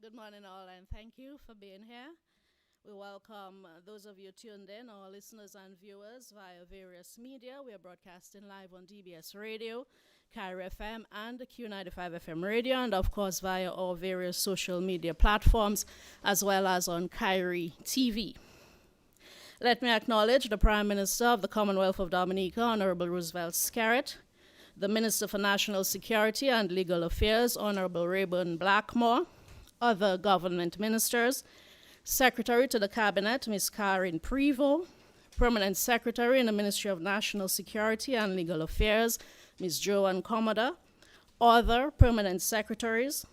Good morning, all, and thank you for being here. We welcome those of you tuned in, our listeners and viewers via various media. We are broadcasting live on DBS Radio, Kyrie FM, and Q95 FM Radio, and of course via our various social media platforms, as well as on Kyrie TV. Let me acknowledge the Prime Minister of the Commonwealth of Dominica, Honorable Roosevelt Skerrit, the Minister for National Security and Legal Affairs, Honorable Rayburn Blackmore, other government ministers, Secretary to the Cabinet, Ms. Karen Prevost, Permanent Secretary in the Ministry of National Security and Legal Affairs, Ms. Joanne Commodore, other permanent secretaries,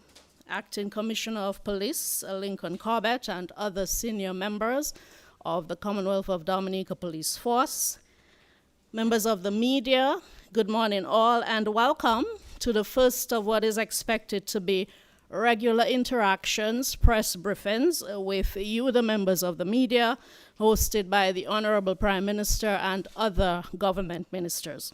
Acting Commissioner of Police, Lincoln Corbett, and other senior members of the Commonwealth of Dominica Police Force, members of the media, good morning all, and welcome to the first of what is expected to be regular interactions, press briefings with you, the members of the media, hosted by the Honorable Prime Minister and other government ministers.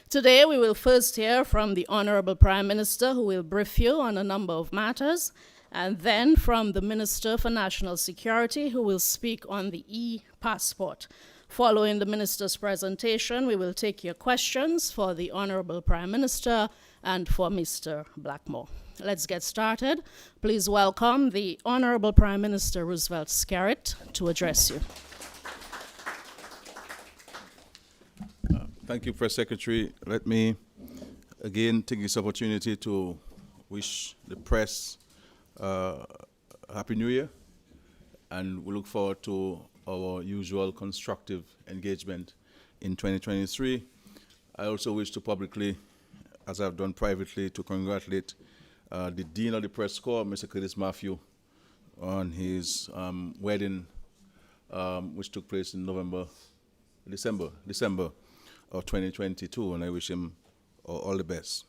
Today, we will first hear from the Honorable Prime Minister, who will brief you on a number of matters, and then from the Minister for National Security, who will speak on the e-passport. Following the Minister's presentation, we will take your questions for the Honorable Prime Minister and for Mr. Blackmore. Let's get started. Please welcome the Honorable Prime Minister Roosevelt Skerrit to address you. Thank you, Press Secretary. Let me again take this opportunity to wish the press Happy New Year, and we look forward to our usual constructive engagement in 2023. I also wish to publicly, as I've done privately, to congratulate the Dean of the Press Corps, Mr. Curtis Matthew, on his wedding, which took place in December of 2022, and I wish him all the best.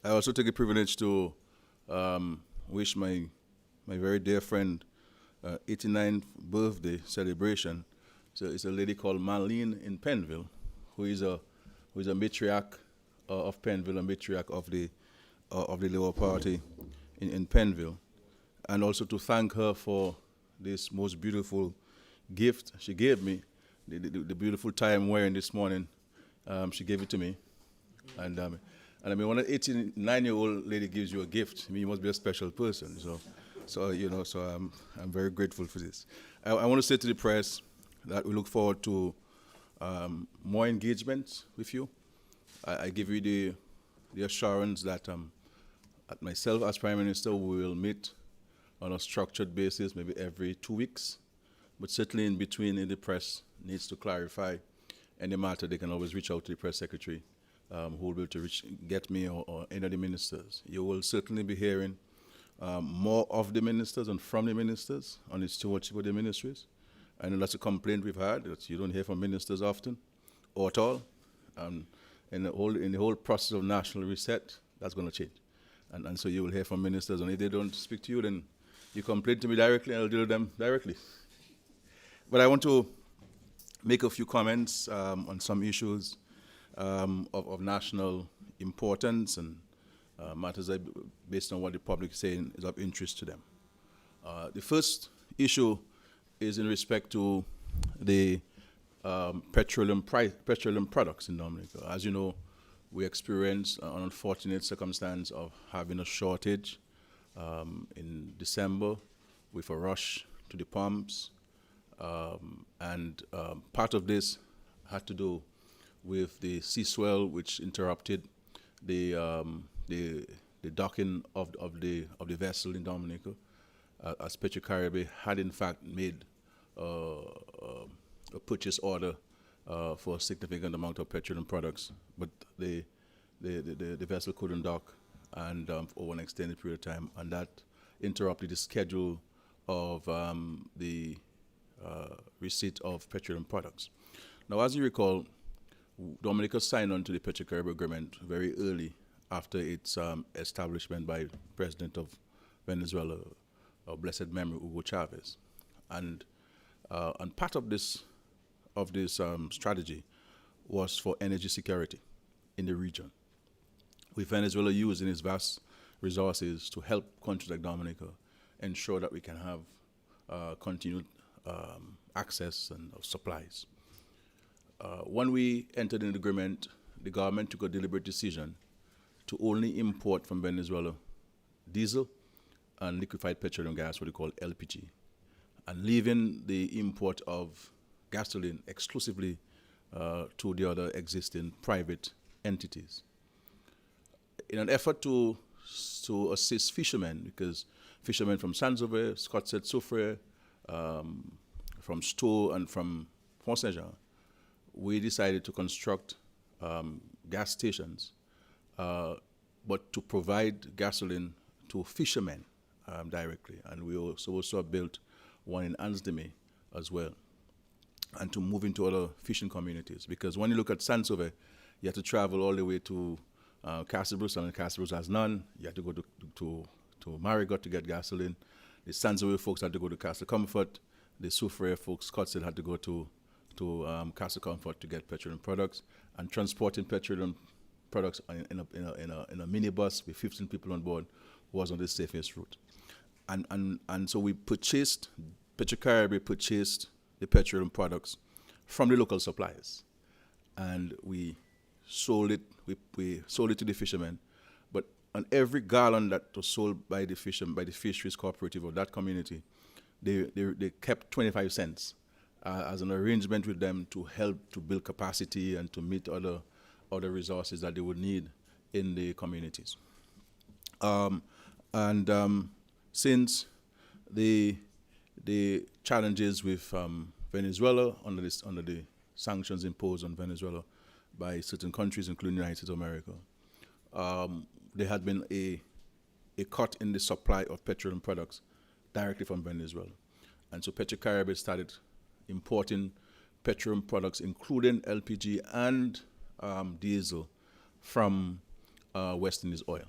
I also take the privilege to wish my very dear friend 89th birthday celebration. So it's a lady called Marlene in Penville, who is a matriarch of Penville, a matriarch of the Labour Party in Penville, and also to thank her for this most beautiful gift she gave me, the beautiful tie I'm wearing this morning. She gave it to me, and I mean, when an 89-year-old lady gives you a gift, I mean, you must be a special person. So I'm very grateful for this. I want to say to the press that we look forward to more engagement with you. I give you the assurance that myself as Prime Minister, we will meet on a structured basis, maybe every 2 weeks. But certainly in between, the press needs to clarify any matter, they can always reach out to the Press Secretary, who will be able to get me or any of the ministers. You will certainly be hearing more of the ministers and from the ministers on the stewardship of the ministries. I know that's a complaint we've had, that you don't hear from ministers often or at all. In the whole process of national reset, that's going to change. And so you will hear from ministers, and if they don't speak to you, then you complain to me directly, and I'll deal with them directly. But I want to make a few comments on some issues of national importance and matters that, based on what the public is saying, is of interest to them. The first issue is in respect to the petroleum products in Dominica. As you know, we experienced an unfortunate circumstance of having a shortage in December with a rush to the pumps, and part of this had to do with the sea swell, which interrupted the docking of the vessel in Dominica, as Petroleum had in fact made a purchase order for a significant amount of petroleum products, but the vessel couldn't dock and over an extended period of time, and that interrupted the schedule of the receipt of petroleum products. Now, as you recall, Dominica signed on to the Petroleum agreement very early after its establishment by President of Venezuela, of blessed memory, Hugo Chavez, and part of this strategy was for energy security in the region. with Venezuela using its vast resources to help countries like Dominica ensure that we can have continued access and of supplies. When we entered into the agreement, the government took a deliberate decision to only import from Venezuela diesel and liquefied petroleum gas, what we call LPG, and leaving the import of gasoline exclusively to the other existing private entities. In an effort to assist fishermen, because fishermen from Saint-Sauveur, Scottsett-Soufrière, from Stowe and from Pont Saint-Jean, we decided to construct gas stations, but to provide gasoline to fishermen directly. And we also built one in Ansdeme as well, and to move into other fishing communities. Because when you look at Saint-Sauveur, you have to travel all the way to Castle Bruce, and Castle Bruce has none. You have to go to Marigot to get gasoline. The Saint-Sauveur folks had to go to Castle Comfort. The Soufrière folks, Scottsett, had to go to Castle Comfort to get petroleum products, and transporting petroleum products in a minibus with 15 people on board was on the safest route. And so we purchased, Petrocaribbean purchased the petroleum products from the local suppliers, and we sold it. We sold it to the fishermen, but on every gallon that was sold by the fisheries cooperative of that community, they kept 25 cents as an arrangement with them to help to build capacity and to meet other resources that they would need in the communities. Since the challenges with Venezuela under the sanctions imposed on Venezuela by certain countries, including the United States of America, there had been a cut in the supply of petroleum products directly from Venezuela. And so Petrocaribbean started importing petroleum products, including LPG and diesel, from West Indies Oil.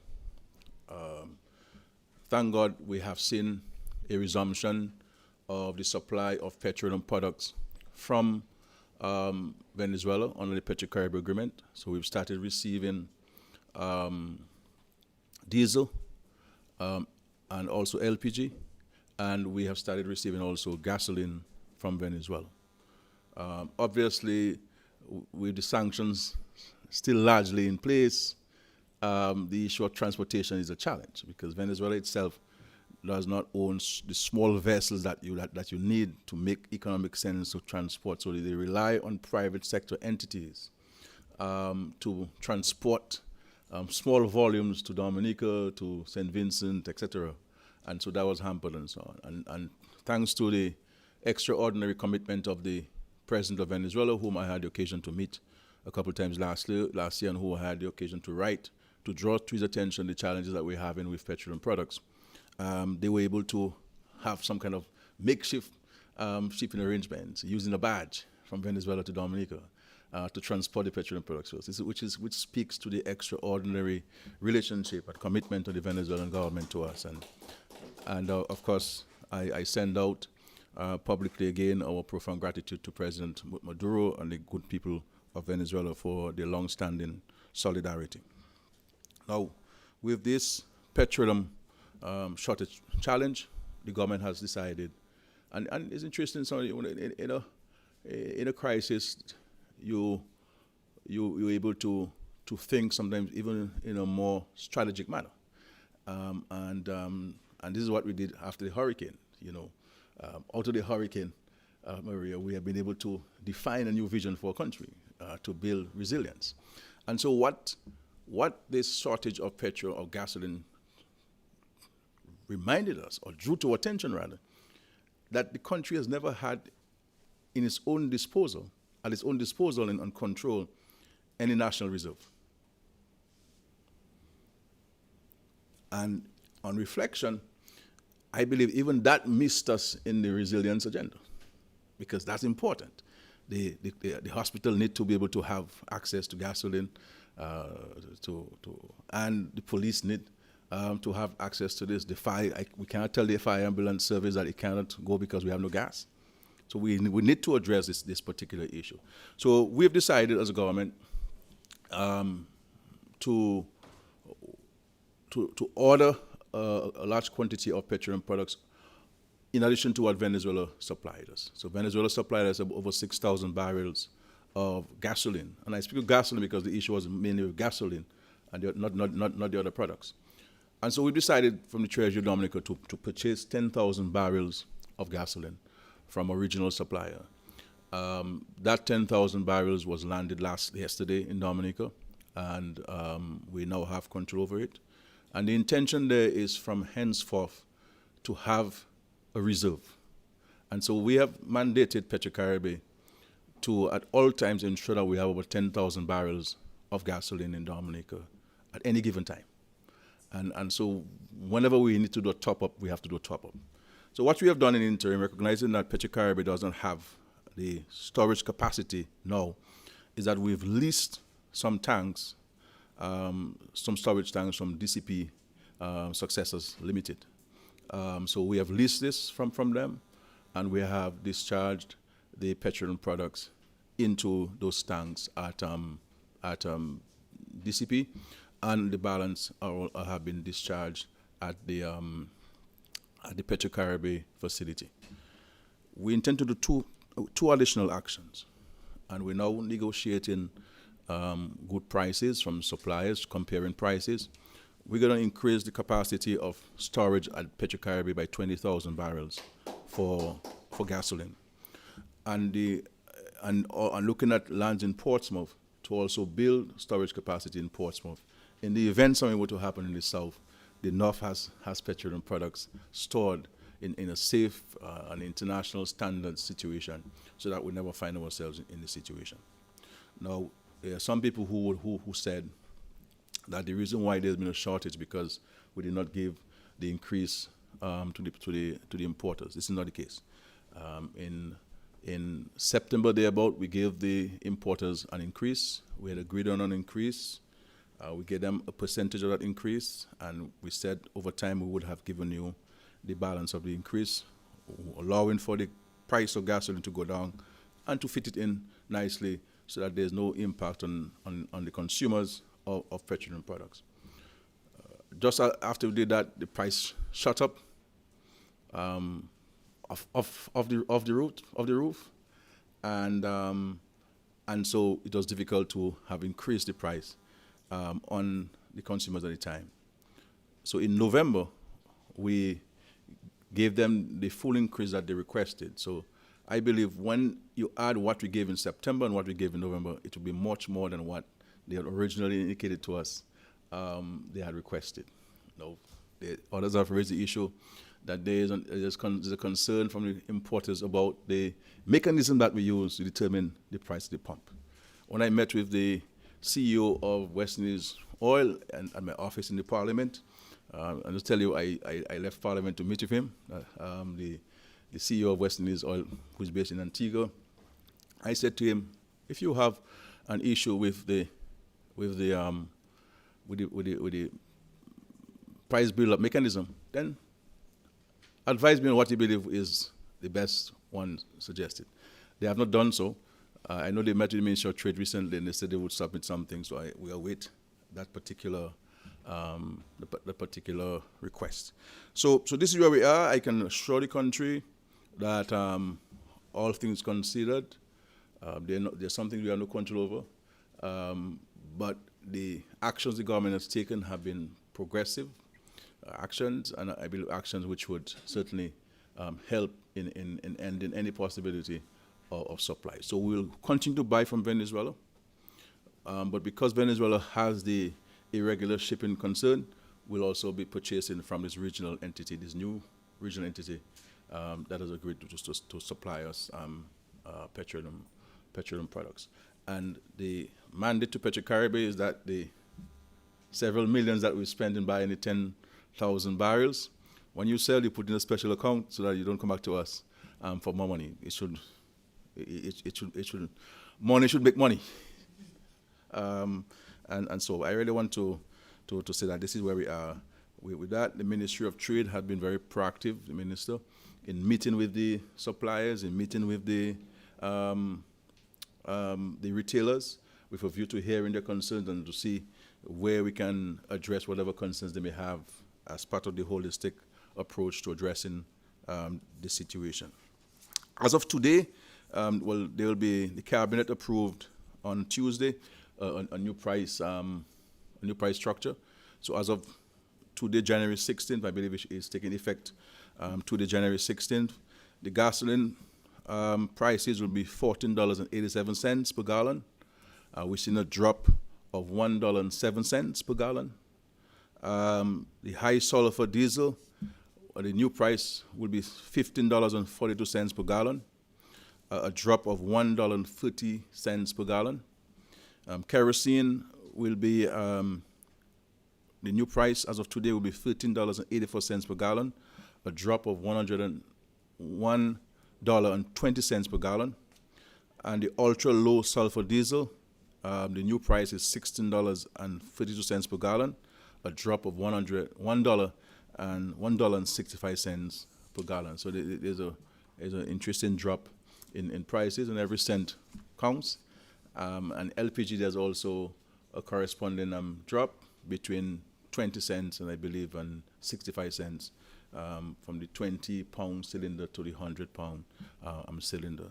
Thank God we have seen a resumption of the supply of petroleum products from Venezuela under the Petrocaribbean agreement. So we've started receiving diesel and also LPG, and we have started receiving also gasoline from Venezuela. Obviously, with the sanctions still largely in place, the issue of transportation is a challenge, because Venezuela itself does not own the small vessels that you need to make economic sense to transport. So they rely on private sector entities to transport small volumes to Dominica, to St. Vincent, etc. And so that was hampered and so on. And thanks to the extraordinary commitment of the president of Venezuela, whom I had the occasion to meet a couple of times last year, and who I had the occasion to write, to draw to his attention the challenges that we're having with petroleum products. They were able to have some kind of makeshift shipping arrangements using a badge from Venezuela to Dominica to transport the petroleum products, which speaks to the extraordinary relationship and commitment of the Venezuelan government to us. And of course, I send out publicly again our profound gratitude to President Maduro and the good people of Venezuela for their long-standing solidarity. Now, with this petroleum shortage challenge, the government has decided, and it's interesting. So in a crisis, you're able to think sometimes even in a more strategic manner, and this is what we did after the hurricane. Out of the hurricane, Maria, we have been able to define a new vision for our country to build resilience, and so what this shortage of petrol or gasoline reminded us, or drew to our attention rather, that the country has never had at its own disposal and control, any national reserve. And on reflection, I believe even that missed us in the resilience agenda, because that's important. The hospital need to be able to have access to gasoline, and the police need to have access to this. We cannot tell the fire ambulance service that it cannot go because we have no gas. So we need to address this particular issue. So we've decided as a government to to order a large quantity of petroleum products in addition to what Venezuela supplied us. So Venezuela supplied us over 6,000 barrels of gasoline. And I speak of gasoline because the issue was mainly with gasoline and not the other products. And so we decided from the Treasury of Dominica to purchase 10,000 barrels of gasoline from a regional supplier. That 10,000 barrels was landed yesterday in Dominica, and we now have control over it. And the intention there is from henceforth to have a reserve. And so we have mandated Petrocaribe to at all times ensure that we have over 10,000 barrels of gasoline in Dominica at any given time. And so whenever we need to do a top-up, we have to do a top-up. So what we have done in interim, recognizing that Petrocaribe doesn't have the storage capacity now, is that we've leased some tanks, some storage tanks from DCP Successors Limited. So we have leased this from them, and we have discharged the petroleum products into those tanks at DCP, and the balance have been discharged at the Petrocaribe facility. We intend to do two additional actions, and we're now negotiating good prices from suppliers, comparing prices. We're going to increase the capacity of storage at Petrocaribe by 20,000 barrels for gasoline, and looking at lands in Portsmouth to also build storage capacity in Portsmouth. In the event something were to happen in the south, the north has petroleum products stored in a safe and international standard situation, so that we never find ourselves in this situation. Now, there are some people who said that the reason why there's been a shortage because we did not give the increase to the importers. This is not the case. In September thereabout, we gave the importers an increase. We had agreed on an increase. We gave them a percentage of that increase, and we said over time we would have given you the balance of the increase, allowing for the price of gasoline to go down and to fit it in nicely so that there's no impact on the consumers of petroleum products. Just after we did that, the price shot up off the roof, and so it was difficult to have increased the price on the consumers at the time. So in November, we gave them the full increase that they requested. So I believe when you add what we gave in September and what we gave in November, it will be much more than what they had originally indicated to us they had requested. Now, others have raised the issue that there's a concern from the importers about the mechanism that we use to determine the price of the pump. When I met with the CEO of West Indies Oil and at my office in the Parliament, I'll just tell you, I left Parliament to meet with him, the CEO of West Indies Oil, who's based in Antigua. I said to him, if you have an issue with the price build-up mechanism, then advise me on what you believe is the best one suggested. They have not done so. I know they met with the Ministry of Trade recently, and they said they would submit something, so we await that particular the particular request. So this is where we are. I can assure the country that all things considered, there's something we have no control over, but the actions the government has taken have been progressive actions, and I believe actions which would certainly help in ending any possibility of supply. So we'll continue to buy from Venezuela, but because Venezuela has the irregular shipping concern, we'll also be purchasing from this regional entity, this new regional entity that has agreed to supply us petroleum products. And the mandate to Petrocaribe is that the several millions that we spend in buying the 10,000 barrels, when you sell, you put in a special account so that you don't come back to us for more money. Money should make money. And so I really want to say that this is where we are. With that, the Ministry of Trade had been very proactive, the minister, in meeting with the suppliers, in meeting with the retailers, with a view to hearing their concerns and to see where we can address whatever concerns they may have as part of the holistic approach to addressing the situation. As of today, there will be the cabinet approved on Tuesday a new price structure. So as of today, January 16th, I believe it is taking effect today, January 16th. The gasoline prices will be $14.87 per gallon. We've seen a drop of $1.07 per gallon. The high sulfur diesel, the new price will be $15.42 per gallon, a drop of $1.30 per gallon. Kerosene will be, the new price as of today will be $13.84 per gallon, a drop of $101.20 per gallon. And the ultra low sulfur diesel, the new price is $16.32 per gallon, a drop of $1.65 per gallon. So there's an interesting drop in prices, and every cent counts. And LPG, there's also a corresponding drop between 20 cents and I believe and 65 cents from the 20-pound cylinder to the 100-pound cylinder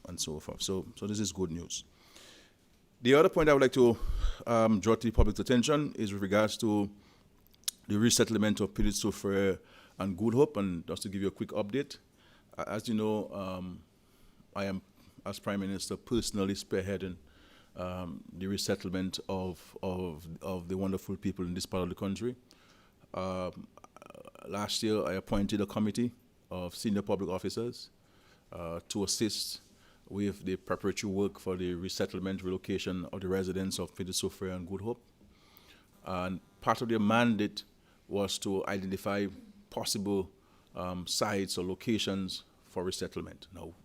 and so forth. So this is good news. The other point I would like to draw to the public's attention is with regards to the resettlement of Petroleum and Good Hope. And just to give you a quick update, as you know, I am, as Prime Minister, personally spearheading the resettlement of the wonderful people in this part of the country. Last year, I appointed a committee of senior public officers to assist with the preparatory work for the resettlement relocation of the residents of Petroleum and Good Hope. And part of their mandate was to identify possible sites or locations for resettlement. Now,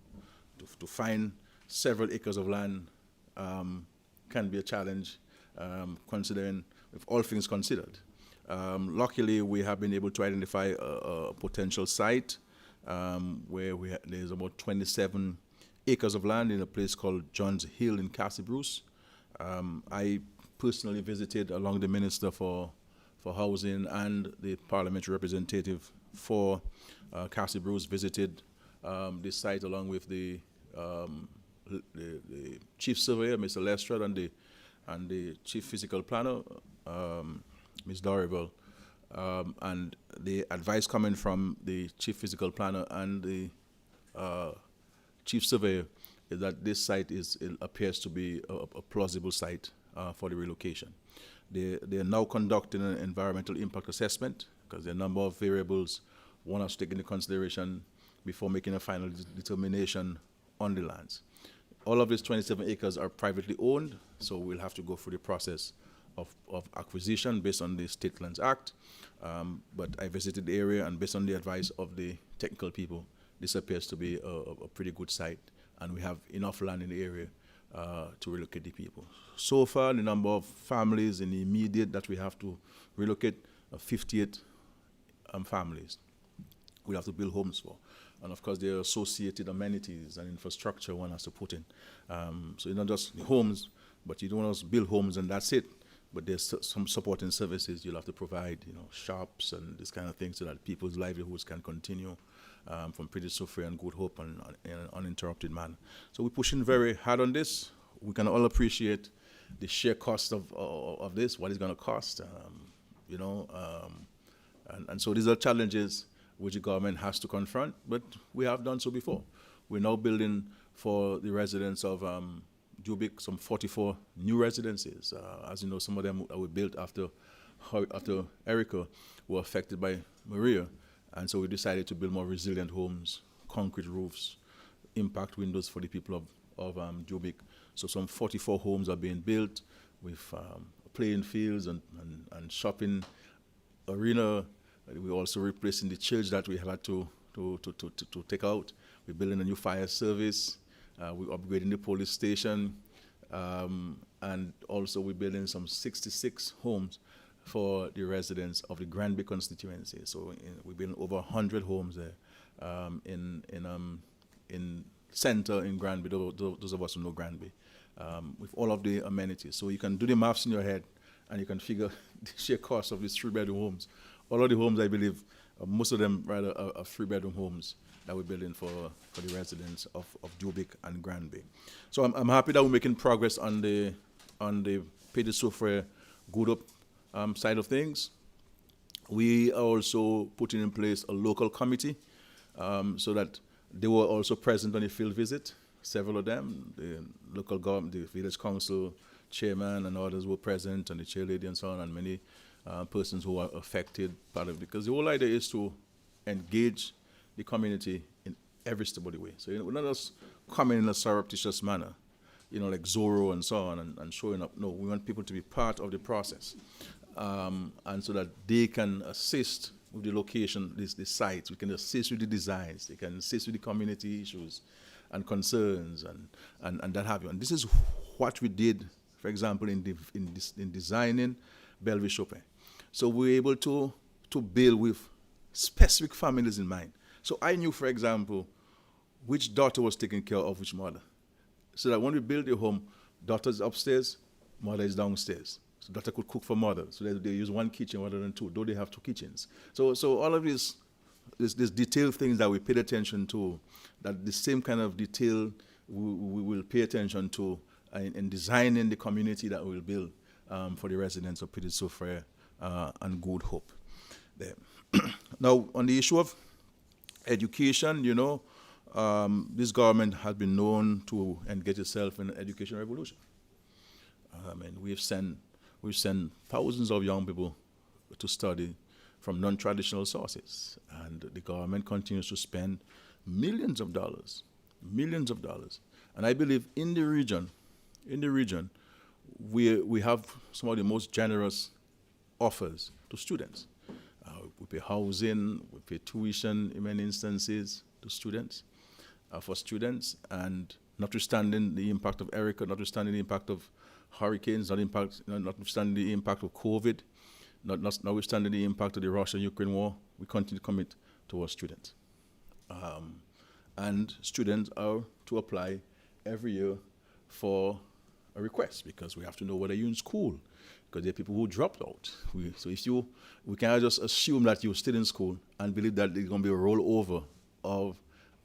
to find several acres of land can be a challenge, considering, if all things considered. Luckily, we have been able to identify a potential site where there's about 27 acres of land in a place called Johns Hill in Castle Bruce. I personally visited, along the Minister for Housing and the parliamentary representative for Castle Bruce, visited this site along with the chief surveyor, Mr. Lestrade, and the chief physical planner, Ms. Dorrival. And the advice coming from the chief physical planner and the chief surveyor is that this site appears to be a plausible site for the relocation. They are now conducting an environmental impact assessment because there are a number of variables one has to take into consideration before making a final determination on the lands. All of these 27 acres are privately owned, so we'll have to go through the process of acquisition based on the State Lands Act. But I visited the area, and based on the advice of the technical people, this appears to be a pretty good site, and we have enough land in the area to relocate the people. So far, the number of families in the immediate that we have to relocate are 58 families we have to build homes for. And of course, there are associated amenities and infrastructure one has to put in. So it's not just the homes, but you don't just build homes and that's it. But there's some supporting services you'll have to provide, shops and this kind of thing, so that people's livelihoods can continue from Petroleum and Good Hope in an uninterrupted manner. So we're pushing very hard on this. We can all appreciate the sheer cost of this, what it's going to cost, and so these are challenges which the government has to confront, but we have done so before. We're now building for the residents of Jubic some 44 new residences. As you know, some of them that were built after Erica were affected by Maria, and so we decided to build more resilient homes, concrete roofs, impact windows for the people of Jubic. So some 44 homes are being built with playing fields and shopping arena. We're also replacing the church that we had to take out. We're building a new fire service. We're upgrading the police station. And also we're building some 66 homes for the residents of the Granby constituency. So we're building over 100 homes there in center in Granby, those of us who know Granby, with all of the amenities. So you can do the maths in your head and you can figure the sheer cost of these 3-bedroom homes. All of the homes, I believe, most of them rather are 3-bedroom homes that we're building for the residents of Dubic and Grand Bay. So I'm happy that we're making progress on the Petit Soufrière Good Up side of things. We are also putting in place a local committee so that they were also present on the field visit. Several of them, the local government, the village council chairman and others were present, and the chairlady and so on, and many persons who are affected part of it. Because the whole idea is to engage the community in every step of the way. So we're not just coming in a surreptitious manner, like Zorro and so on, and showing up. No, we want people to be part of the process, and so that they can assist with the location, the sites. We can assist with the designs. They can assist with the community issues and concerns and that have you. And this is what we did, for example, in designing Bellevue Chopin. So we were able to build with specific families in mind. So I knew, for example, which daughter was taking care of which mother. So that when we build a home, daughter's upstairs, mother is downstairs. So daughter could cook for mother. So they use one kitchen rather than two, though they have two kitchens. So all of these detailed things that we paid attention to, that the same kind of detail we will pay attention to in designing the community that we will build for the residents of Petit Soufrière and Good Hope. There. Now, on the issue of education, this government has been known to engage itself in an education revolution. We've sent thousands of young people to study from non-traditional sources, and the government continues to spend millions of dollars. And I believe in the region, we have some of the most generous offers to students. We pay housing, we pay tuition in many instances to students, for students, and notwithstanding the impact of Erica, notwithstanding the impact of hurricanes, notwithstanding the impact of COVID, notwithstanding the impact of the Russia-Ukraine war, we continue to commit towards students. And students are to apply every year for a request, because we have to know whether you're in school, because there are people who dropped out. We cannot just assume that you're still in school and believe that there's going to be a rollover of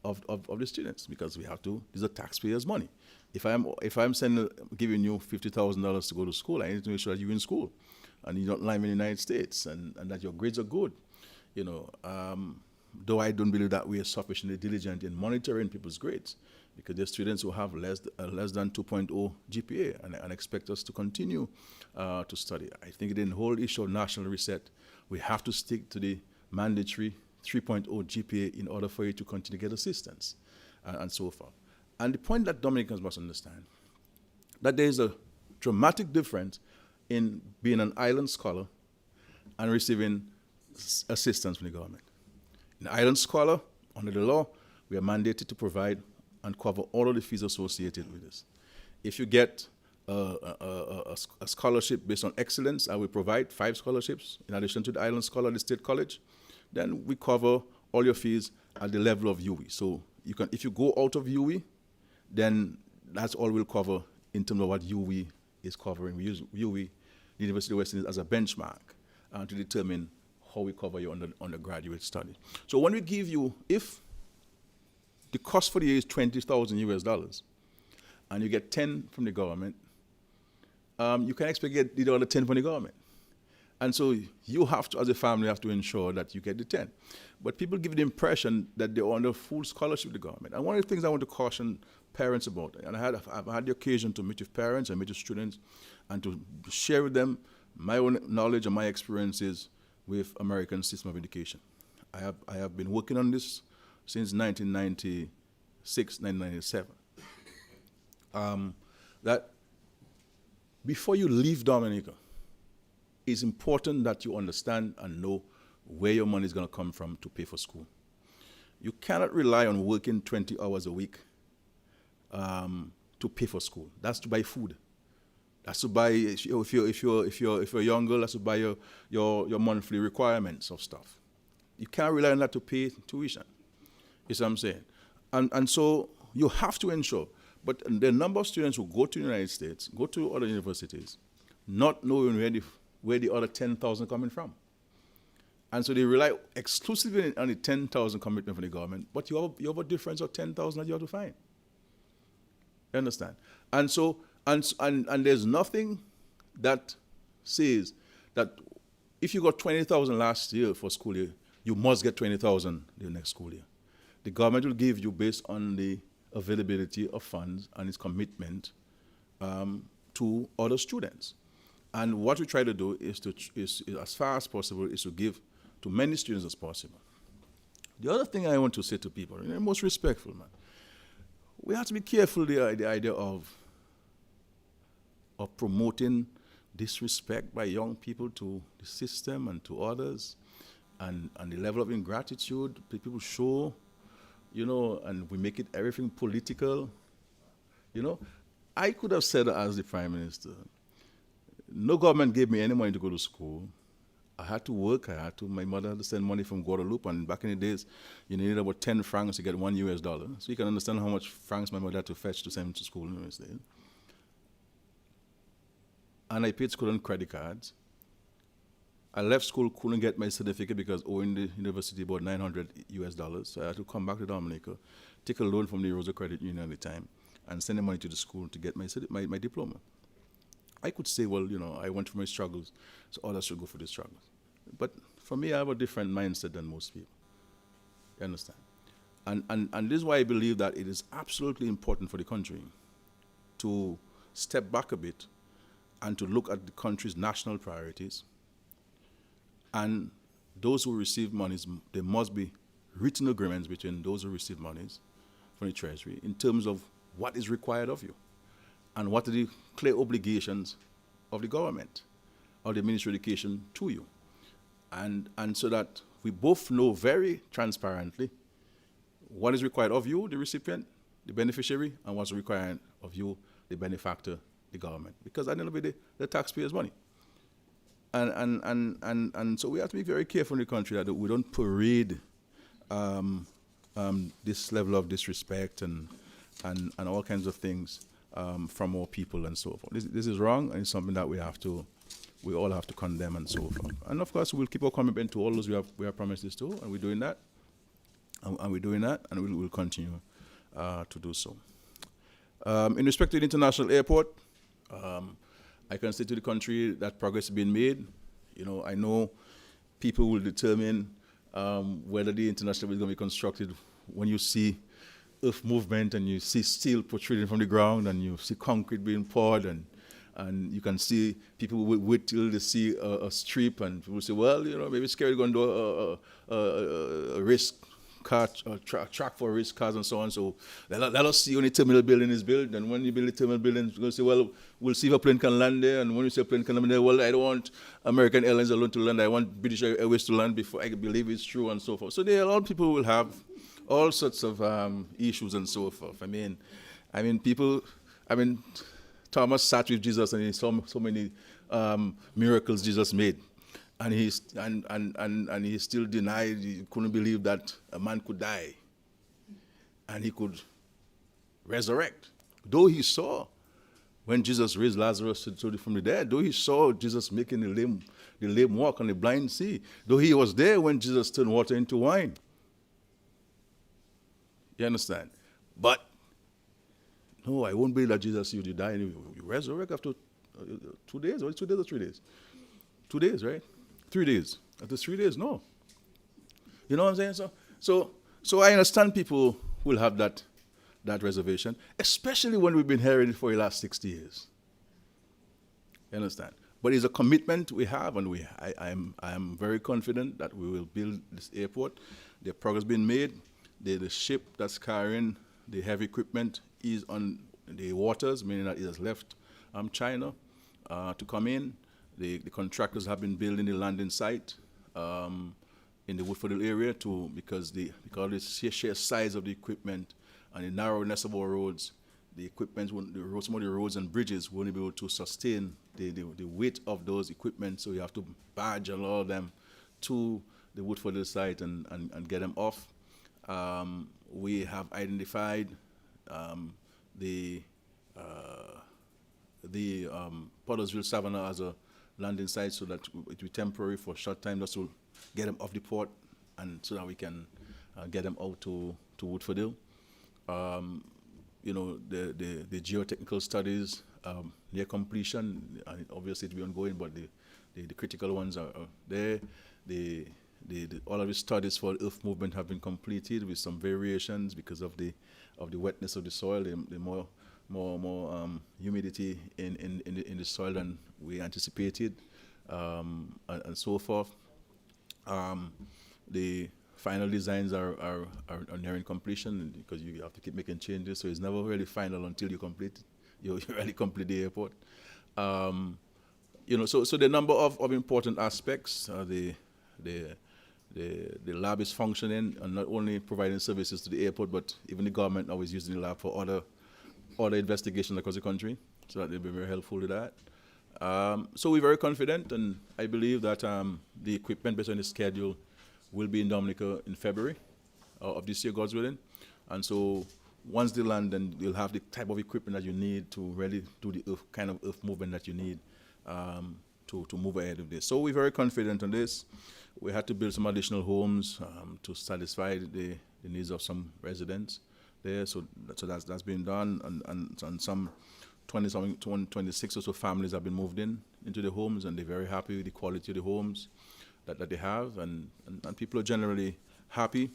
the students, because we have to. These are taxpayers' money. If I'm giving you $50,000 to go to school, I need to make sure that you're in school and you're not lying in the United States, and that your grades are good. Though I don't believe that we are sufficiently diligent in monitoring people's grades, because there are students who have less than 2.0 GPA and expect us to continue to study. I think in the whole issue of national reset, we have to stick to the mandatory 3.0 GPA in order for you to continue to get assistance and so forth. And the point that Dominicans must understand, that there is a dramatic difference in being an island scholar and receiving assistance from the government. An island scholar, under the law, we are mandated to provide and cover all of the fees associated with this. If you get a scholarship based on excellence, I will provide 5 scholarships in addition to the island scholar at the State College, then we cover all your fees at the level of UE. So if you go out of UE, then that's all we'll cover in terms of what UE is covering. We use UE, the University of West Indies, as a benchmark to determine how we cover your undergraduate study. So when we give you, if the cost for the year is $20,000 and you get 10 from the government, you can expect to get the other 10 from the government. And so you have to, as a family, have to ensure that you get the 10. But people give the impression that they're under full scholarship with the government. And one of the things I want to caution parents about, and I've had the occasion to meet with parents and meet with students and to share with them my own knowledge and my experiences with American system of education. I have been working on this since 1996, 1997. That before you leave Dominica, it's important that you understand and know where your money is going to come from to pay for school. You cannot rely on working 20 hours a week to pay for school. That's to buy food. That's to buy, if you're a young girl, that's to buy your monthly requirements of stuff. You can't rely on that to pay tuition. You see what I'm saying? And so you have to ensure. But the number of students who go to the United States, go to other universities, not knowing where the other 10,000 coming from. And so they rely exclusively on the 10,000 commitment from the government, but you have a difference of 10,000 that you have to find. You understand? And so, and there's nothing that says that if you got 20,000 last year for school year, you must get 20,000 the next school year. The government will give you based on the availability of funds and its commitment to other students. And what we try to do is as far as possible, is to give to many students as possible. The other thing I want to say to people, in the most respectful, man, we have to be careful the idea of promoting disrespect by young people to the system and to others, and the level of ingratitude people show, and we make it everything political. I could have said as the Prime Minister, no government gave me any money to go to school. I had to work. My mother had to send money from Guadeloupe, and back in the days, you needed about 10 francs to get $1 US. So you can understand how much francs my mother had to fetch to send me to school in those days. And I paid school on credit cards. I left school, couldn't get my certificate because owing the university about $900 US. So I had to come back to Dominica, take a loan from the Roosevelt Credit Union at the time, and send the money to the school to get my diploma. I could say, well, I went through my struggles, so others should go for the struggles. But for me, I have a different mindset than most people. You understand? And this is why I believe that it is absolutely important for the country to step back a bit and to look at the country's national priorities. And those who receive monies, there must be written agreements between those who receive monies from the Treasury in terms of what is required of you and what are the clear obligations of the government or the Ministry of Education to you. And so that we both know very transparently what is required of you, the recipient, the beneficiary, and what's required of you, the benefactor, the government. Because at the end of the day, the taxpayers' money. And so we have to be very careful in the country that we don't parade this level of disrespect and all kinds of things from our people and so forth. This is wrong, and it's something that we all have to condemn and so forth. And of course, we'll keep our commitment to all those we have promised this to, and we're doing that. And we're doing that, and we'll continue to do so. In respect to the international airport, I can say to the country that progress has been made. I know people will determine whether the international is going to be constructed when you see earth movement and you see steel protruding from the ground and you see concrete being poured and you can see people wait till they see a strip and people say, well, maybe Skerrit going to do a race car, track for race cars and so on. So let us see when the terminal building is built. And when you build the terminal building, you're going to say, well, we'll see if a plane can land there. And when you say a plane can land there, well, I don't want American Airlines alone to land. I want British Airways to land before I believe it's true and so forth. So there are a lot of people who will have all sorts of issues and so forth. Thomas sat with Jesus and he saw so many miracles Jesus made. And he still denied, he couldn't believe that a man could die and he could resurrect. Though he saw when Jesus raised Lazarus from the dead, though he saw Jesus making the lame walk and the blind see, though he was there when Jesus turned water into wine. You understand? But no, I won't believe that Jesus you die and you resurrect after 2 days, or 2 days or 3 days? 2 days, right? 3 days. After 3 days, no. You know what I'm saying? So I understand people will have that reservation, especially when we've been hearing it for the last 60 years. You understand? But it's a commitment we have, and I am very confident that we will build this airport. The progress being made. The ship that's carrying the heavy equipment is on the waters, meaning that it has left China to come in. The contractors have been building the landing site in the Woodfordville area because the sheer size of the equipment and the narrowness of our roads, some of the roads and bridges won't be able to sustain the weight of those equipment, so you have to barge all of them to the Woodfordville site and get them off. We have identified the the Pottersville Savannah as a landing site so that it will be temporary for a short time just to get them off the port and so that we can get them out to Woodfordale. The geotechnical studies near completion, and obviously it will be ongoing, but the critical ones are there. All of the studies for earth movement have been completed with some variations because of the wetness of the soil, the more humidity in the soil than we anticipated, and so forth. The final designs are nearing completion because you have to keep making changes, so it's never really final until you really complete the airport. So the number of important aspects, the lab is functioning and not only providing services to the airport, but even the government now is using the lab for other investigations across the country, so that they'll be very helpful with that. So we're very confident, and I believe that the equipment based on the schedule will be in Dominica in February of this year, God's willing. And so once they land, then you'll have the type of equipment that you need to really do the kind of earth movement that you need to move ahead with this. So we're very confident on this. We had to build some additional homes to satisfy the needs of some residents there. So that's been done, and some 26 or so families have been moved into the homes, and they're very happy with the quality of the homes that they have, and people are generally happy.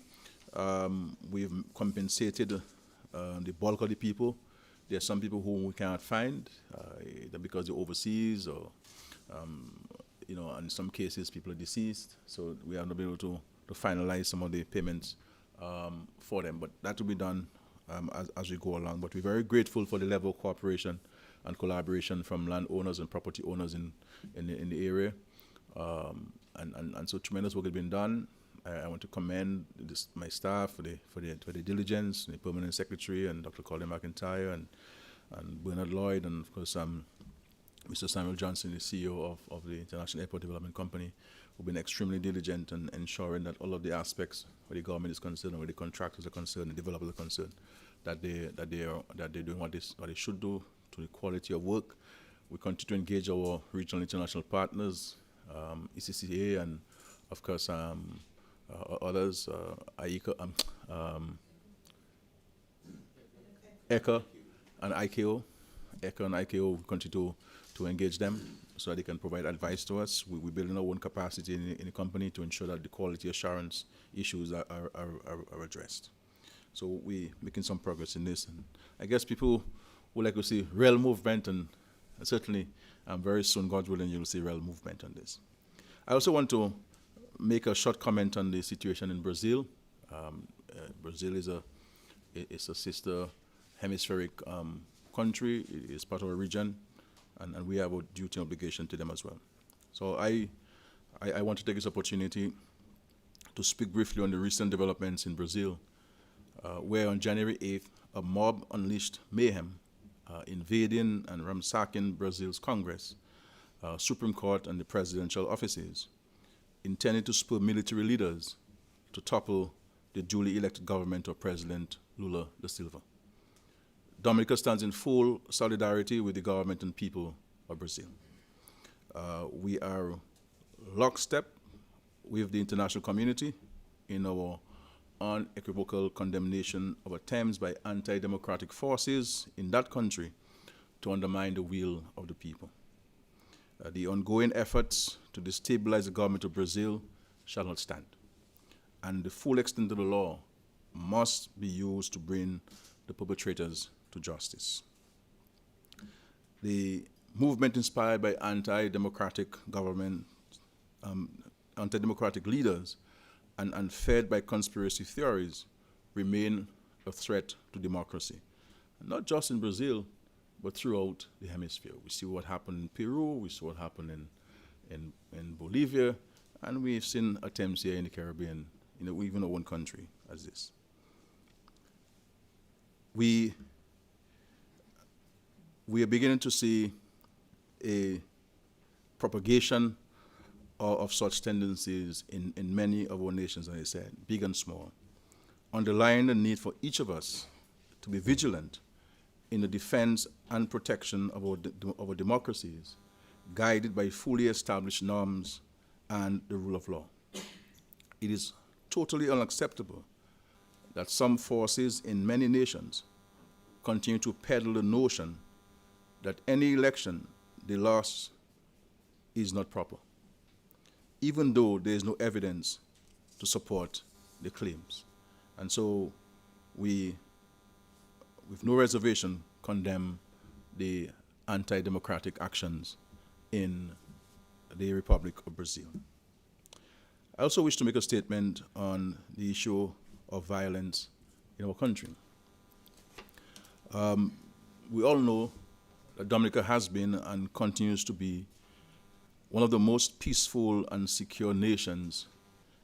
We've compensated the bulk of the people. There are some people whom we cannot find either because they're overseas or, in some cases people are deceased, so we are not able to finalize some of the payments for them. But that will be done as we go along. But we're very grateful for the level of cooperation and collaboration from landowners and property owners in the area. And so tremendous work has been done. I want to commend my staff for the diligence, the permanent secretary and Dr. Colin McIntyre and Bernard Lloyd, and of course Mr. Samuel Johnson, the CEO of the International Airport Development Company, who've been extremely diligent in ensuring that all of the aspects where the government is concerned, where the contractors are concerned, the developers are concerned, that they're doing what they should do to the quality of work. We continue to engage our regional international partners, ECCA, and of course others, ECA and ICAO. ECA and ICAO, we continue to engage them so that they can provide advice to us. We're building our own capacity in the company to ensure that the quality assurance issues are addressed. So we're making some progress in this. And I guess people would like to see real movement, and certainly very soon, God willing, you'll see real movement on this. I also want to make a short comment on the situation in Brazil. Brazil is a sister hemispheric country. It is part of a region, and we have a duty and obligation to them as well. So I want to take this opportunity to speak briefly on the recent developments in Brazil, where on January 8th, a mob unleashed mayhem, invading and ransacking Brazil's Congress, Supreme Court, and the presidential offices, intended to spur military leaders to topple the duly elected government of President Lula da Silva. Dominica stands in full solidarity with the government and people of Brazil. We are lockstep with the international community in our unequivocal condemnation of attempts by anti-democratic forces in that country to undermine the will of the people. The ongoing efforts to destabilize the government of Brazil shall not stand, and the full extent of the law must be used to bring the perpetrators to justice. The movement inspired by anti-democratic government, anti-democratic leaders, and fed by conspiracy theories remain a threat to democracy, not just in Brazil, but throughout the hemisphere. We see what happened in Peru, we saw what happened in Bolivia, and we've seen attempts here in the Caribbean, even our own country as this. We are beginning to see a propagation of such tendencies in many of our nations, as I said, big and small, underlying the need for each of us to be vigilant in the defense and protection of our democracies, guided by fully established norms and the rule of law. It is totally unacceptable that some forces in many nations continue to peddle the notion that any election they lost is not proper, even though there is no evidence to support the claims. And so we, with no reservation, condemn the anti-democratic actions in the Republic of Brazil. I also wish to make a statement on the issue of violence in our country. We all know that Dominica has been and continues to be one of the most peaceful and secure nations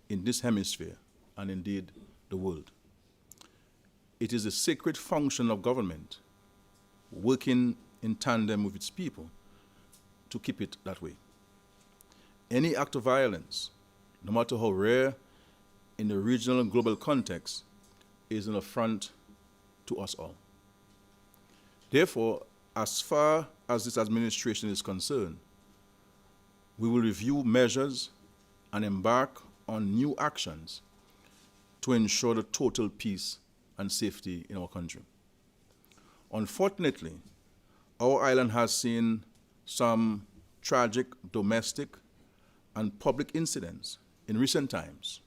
in this hemisphere and indeed the world. It is a sacred function of government working in tandem with its people to keep it that way. Any act of violence, no matter how rare in the regional and global context, is an affront to us all. Therefore, as far as this administration is concerned, we will review measures and embark on new actions to ensure the total peace and safety in our country. Unfortunately, our island has seen some tragic domestic and public incidents in recent times,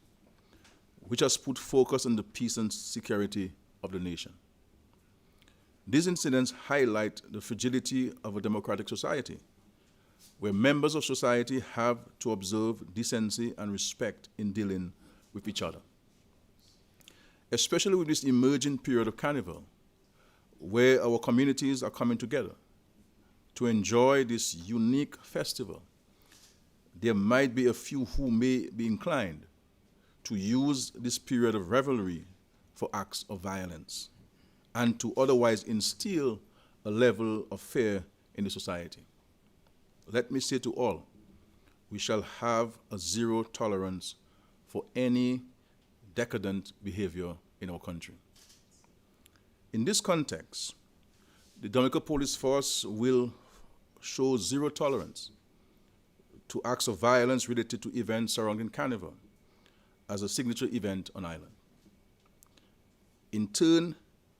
which has put focus on the peace and security of the nation. These incidents highlight the fragility of a democratic society, where members of society have to observe decency and respect in dealing with each other. Especially with this emerging period of Carnival, where our communities are coming together to enjoy this unique festival, there might be a few who may be inclined to use this period of revelry for acts of violence and to otherwise instill a level of fear in the society. Let me say to all, we shall have a zero tolerance for any decadent behavior in our country. In this context, the Dominica Police Force will show zero tolerance to acts of violence related to events surrounding Carnival as a signature event on island. In turn,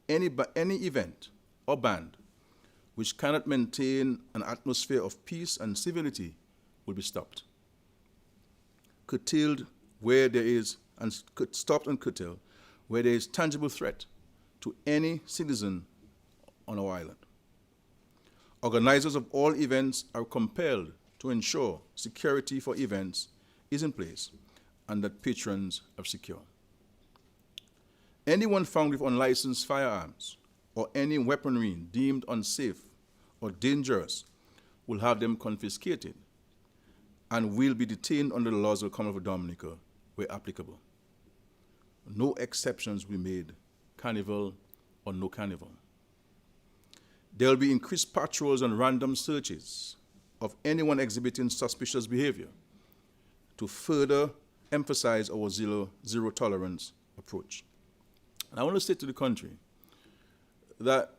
any event or band which cannot maintain an atmosphere of peace and civility will be stopped, curtailed where there is, and stopped and curtailed where there is tangible threat to any citizen on our island. Organizers of all events are compelled to ensure security for events is in place and that patrons are secure. Anyone found with unlicensed firearms or any weaponry deemed unsafe or dangerous will have them confiscated and will be detained under the laws of the Commonwealth of Dominica where applicable. No exceptions will be made, Carnival or no Carnival. There will be increased patrols and random searches of anyone exhibiting suspicious behavior to further emphasize our zero tolerance approach. And I want to say to the country that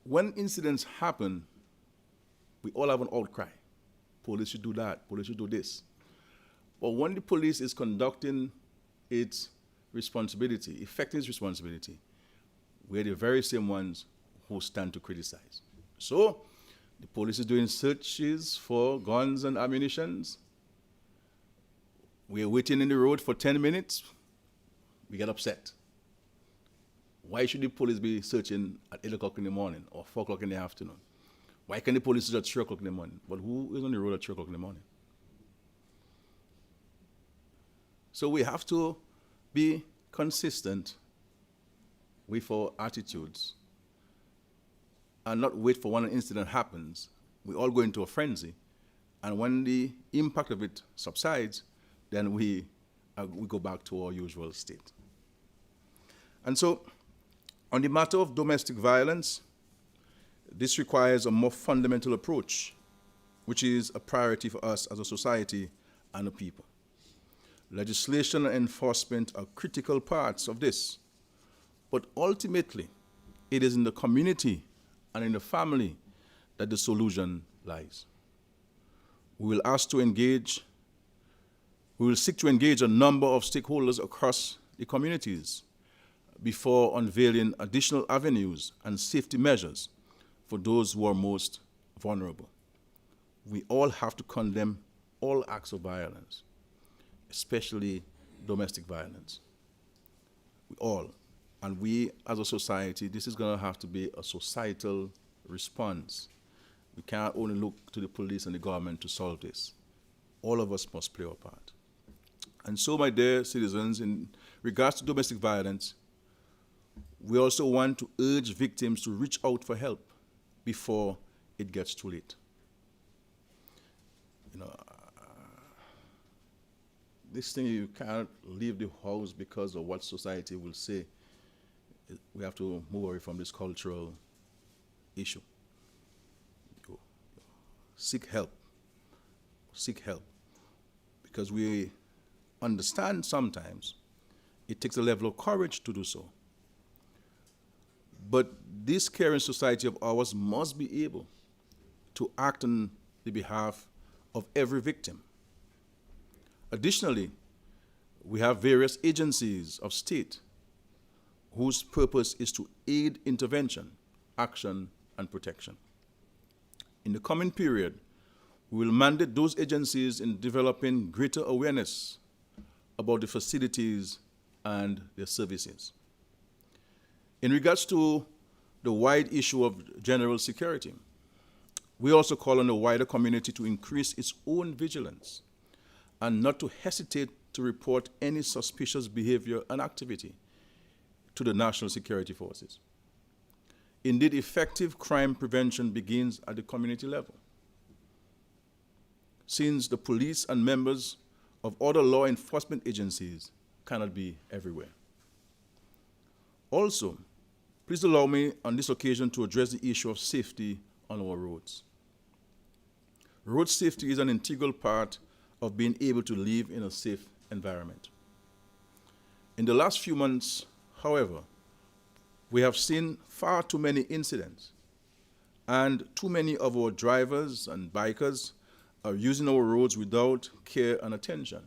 when incidents happen, we all have an outcry. Police should do that, police should do this. But when the police is conducting its responsibility, effecting its responsibility, we're the very same ones who stand to criticize. So, the police is doing searches for guns and ammunitions. We're waiting in the road for 10 minutes. We get upset. Why should the police be searching at 8 o'clock in the morning or 4 o'clock in the afternoon? Why can the police search at 3 o'clock in the morning? But who is on the road at 3 o'clock in the morning? So we have to be consistent with our attitudes and not wait for when an incident happens. We all go into a frenzy, and when the impact of it subsides, then we go back to our usual state. And so, on the matter of domestic violence, this requires a more fundamental approach, which is a priority for us as a society and a people. Legislation and enforcement are critical parts of this, but ultimately, it is in the community and in the family that the solution lies. We will seek to engage a number of stakeholders across the communities before unveiling additional avenues and safety measures for those who are most vulnerable. We all have to condemn all acts of violence, especially domestic violence. We all. And we, as a society, this is going to have to be a societal response. We can't only look to the police and the government to solve this. All of us must play our part. And so, my dear citizens, in regards to domestic violence, we also want to urge victims to reach out for help before it gets too late. This thing, you can't leave the house because of what society will say. We have to move away from this cultural issue. Seek help. Seek help. Because we understand sometimes it takes a level of courage to do so. But this caring society of ours must be able to act on the behalf of every victim. Additionally, we have various agencies of state whose purpose is to aid intervention, action, and protection. In the coming period, we will mandate those agencies in developing greater awareness about the facilities and their services. In regards to the wide issue of general security, we also call on the wider community to increase its own vigilance and not to hesitate to report any suspicious behavior and activity to the national security forces. Indeed, effective crime prevention begins at the community level, since the police and members of other law enforcement agencies cannot be everywhere. Also, please allow me on this occasion to address the issue of safety on our roads. Road safety is an integral part of being able to live in a safe environment. In the last few months, however, we have seen far too many incidents, and too many of our drivers and bikers are using our roads without care and attention,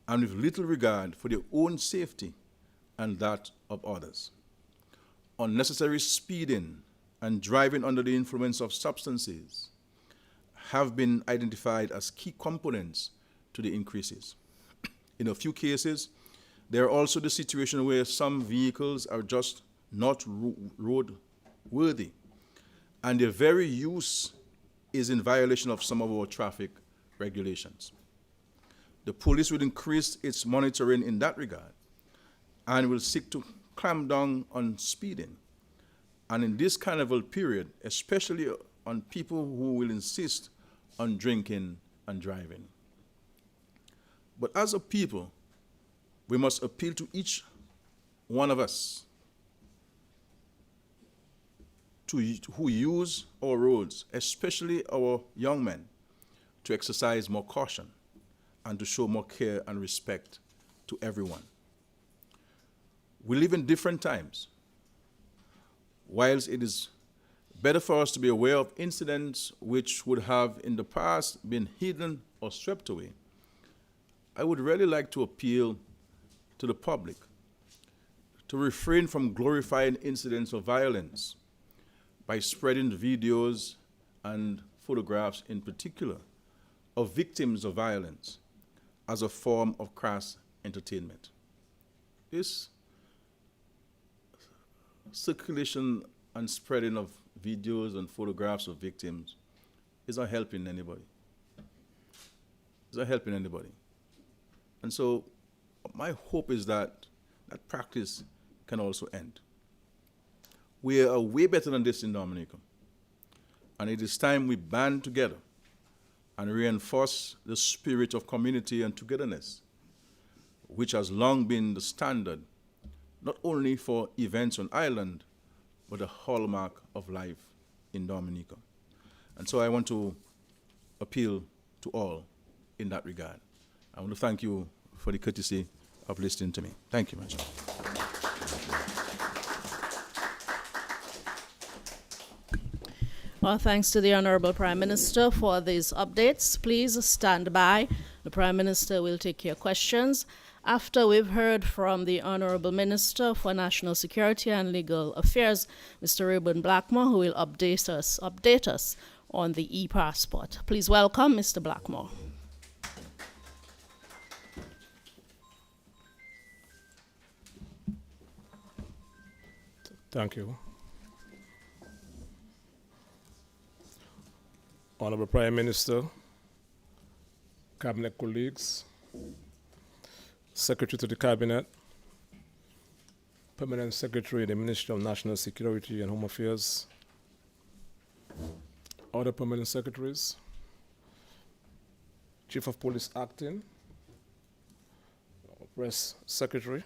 and with little regard for their own safety and that of others. Unnecessary speeding and driving under the influence of substances have been identified as key components to the increases. In a few cases, there are also the situation where some vehicles are just not road worthy, and their very use is in violation of some of our traffic regulations. The police will increase its monitoring in that regard and will seek to clamp down on speeding. And in this carnival period, especially on people who will insist on drinking and driving. But as a people, we must appeal to each one of us who use our roads, especially our young men, to exercise more caution and to show more care and respect to everyone. We live in different times. Whilst it is better for us to be aware of incidents which would have in the past been hidden or swept away, I would really like to appeal to the public to refrain from glorifying incidents of violence by spreading videos and photographs in particular of victims of violence as a form of crass entertainment. This circulation and spreading of videos and photographs of victims is not helping anybody. It's not helping anybody. And so my hope is that that practice can also end. We are way better than this in Dominica. And it is time we band together and reinforce the spirit of community and togetherness, which has long been the standard, not only for events on island, but a hallmark of life in Dominica. And so I want to appeal to all in that regard. I want to thank you for the courtesy of listening to me. Thank you, Major. Well, thanks to the Honorable Prime Minister for these updates. Please stand by. The Prime Minister will take your questions. After we've heard from the Honorable Minister for National Security and Legal Affairs, Mr. Reuben Blackmore, who will update us on the e-passport. Please welcome Mr. Blackmore. Thank you. Honorable Prime Minister, Cabinet colleagues, Secretary to the Cabinet, Permanent Secretary in the Ministry of National Security and Home Affairs, other Permanent Secretaries, Chief of Police Acting, Press Secretary,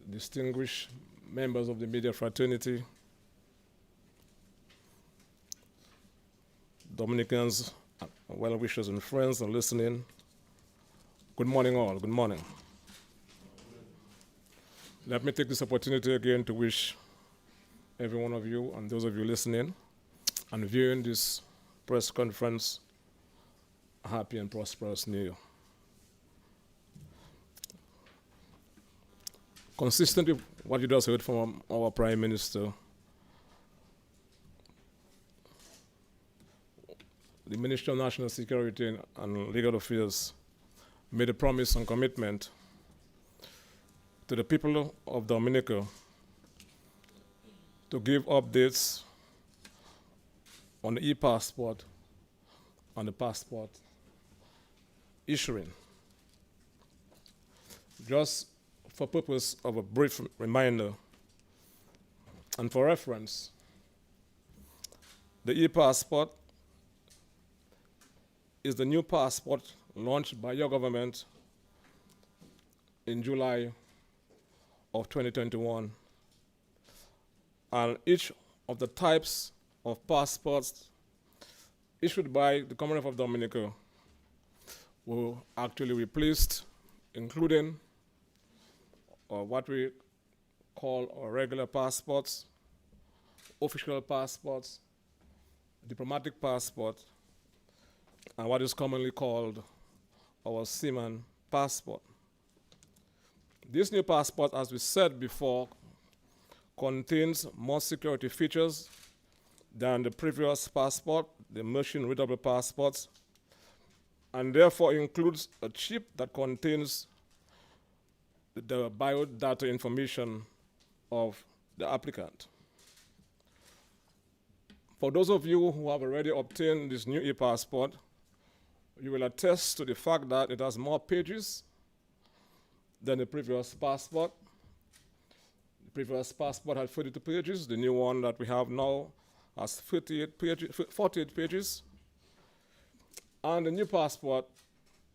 distinguished members of the media fraternity, Dominicans, well-wishers and friends and listening. Good morning all, good morning. Let me take this opportunity again to wish every one of you and those of you listening and viewing this press conference a happy and prosperous New Year. Consistent with what you just heard from our Prime Minister, the Ministry of National Security and Legal Affairs made a promise and commitment to the people of Dominica to give updates on the e-passport and the passport issuing. Just for purpose of a brief reminder and for reference, the e-passport is the new passport launched by your government in July of 2021. And each of the types of passports issued by the Commonwealth of Dominica will actually be replaced, including what we call our regular passports, official passports, diplomatic passport, and what is commonly called our seaman passport. This new passport, as we said before, contains more security features than the previous passport, the machine-readable passports, and therefore includes a chip that contains the biodata information of the applicant. For those of you who have already obtained this new e-passport, you will attest to the fact that it has more pages than the previous passport. The previous passport had 32 pages. The new one that we have now has 48 pages. And the new passport,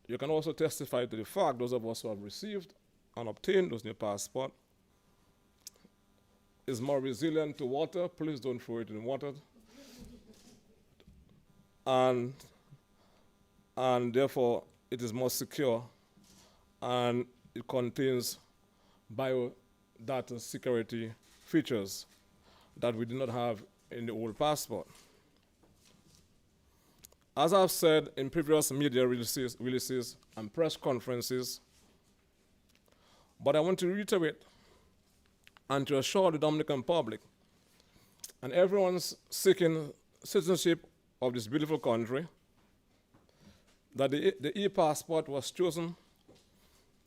you can also testify to the fact, those of us who have received and obtained those new passport, is more resilient to water. Please don't throw it in water. And therefore, it is more secure, and it contains biodata security features that we did not have in the old passport. As I've said in previous media releases and press conferences, but I want to reiterate and to assure the Dominican public and everyone seeking citizenship of this beautiful country that the e-passport was chosen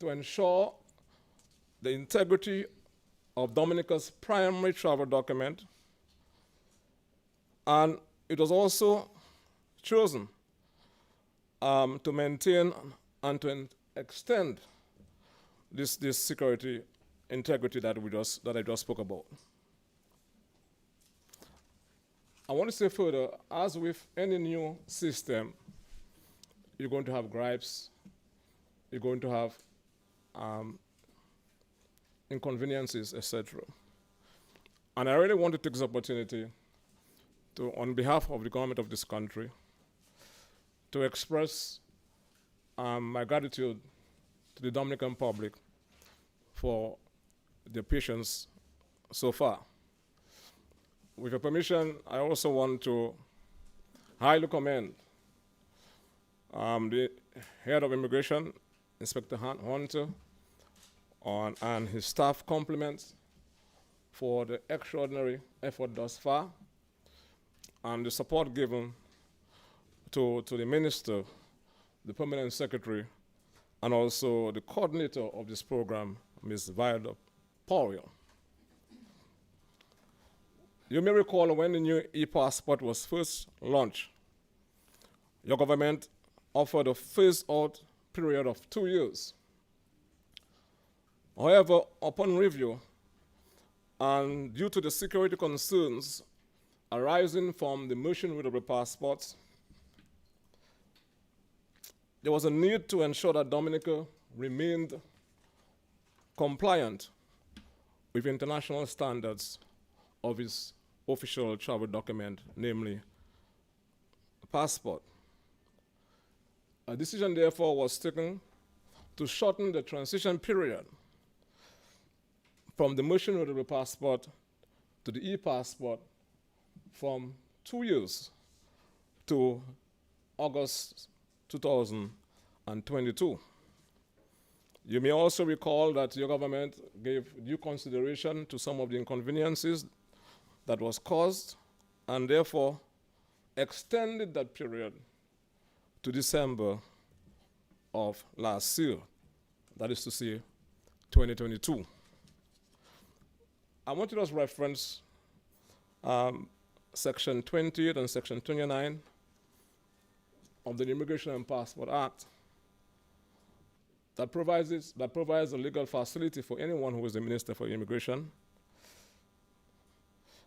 to ensure the integrity of Dominica's primary travel document, and it was also chosen to maintain and to extend this security integrity that I just spoke about. I want to say further, as with any new system, you're going to have gripes, you're going to have inconveniences, etc. And I really want to take this opportunity to, on behalf of the government of this country, to express my gratitude to the Dominican public for their patience so far. With your permission, I also want to highly commend the head of immigration, Inspector Hunter, and his staff compliments for the extraordinary effort thus far and the support given to the minister, the permanent secretary, and also the coordinator of this program, Ms. Viola Powell. You may recall when the new e-passport was first launched, your government offered a phase-out period of 2 years. However, upon review, and due to the security concerns arising from the mission-readable passports, there was a need to ensure that Dominica remained compliant with international standards of its official travel document, namely a passport. A decision, therefore, was taken to shorten the transition period from the mission-readable passport to the e-passport from 2 years to August 2022. You may also recall that your government gave due consideration to some of the inconveniences that was caused and therefore extended that period to December of last year, that is to say 2022. I want to just reference Section 28 and Section 29 of the Immigration and Passport Act that provides a legal facility for anyone who is the Minister for Immigration,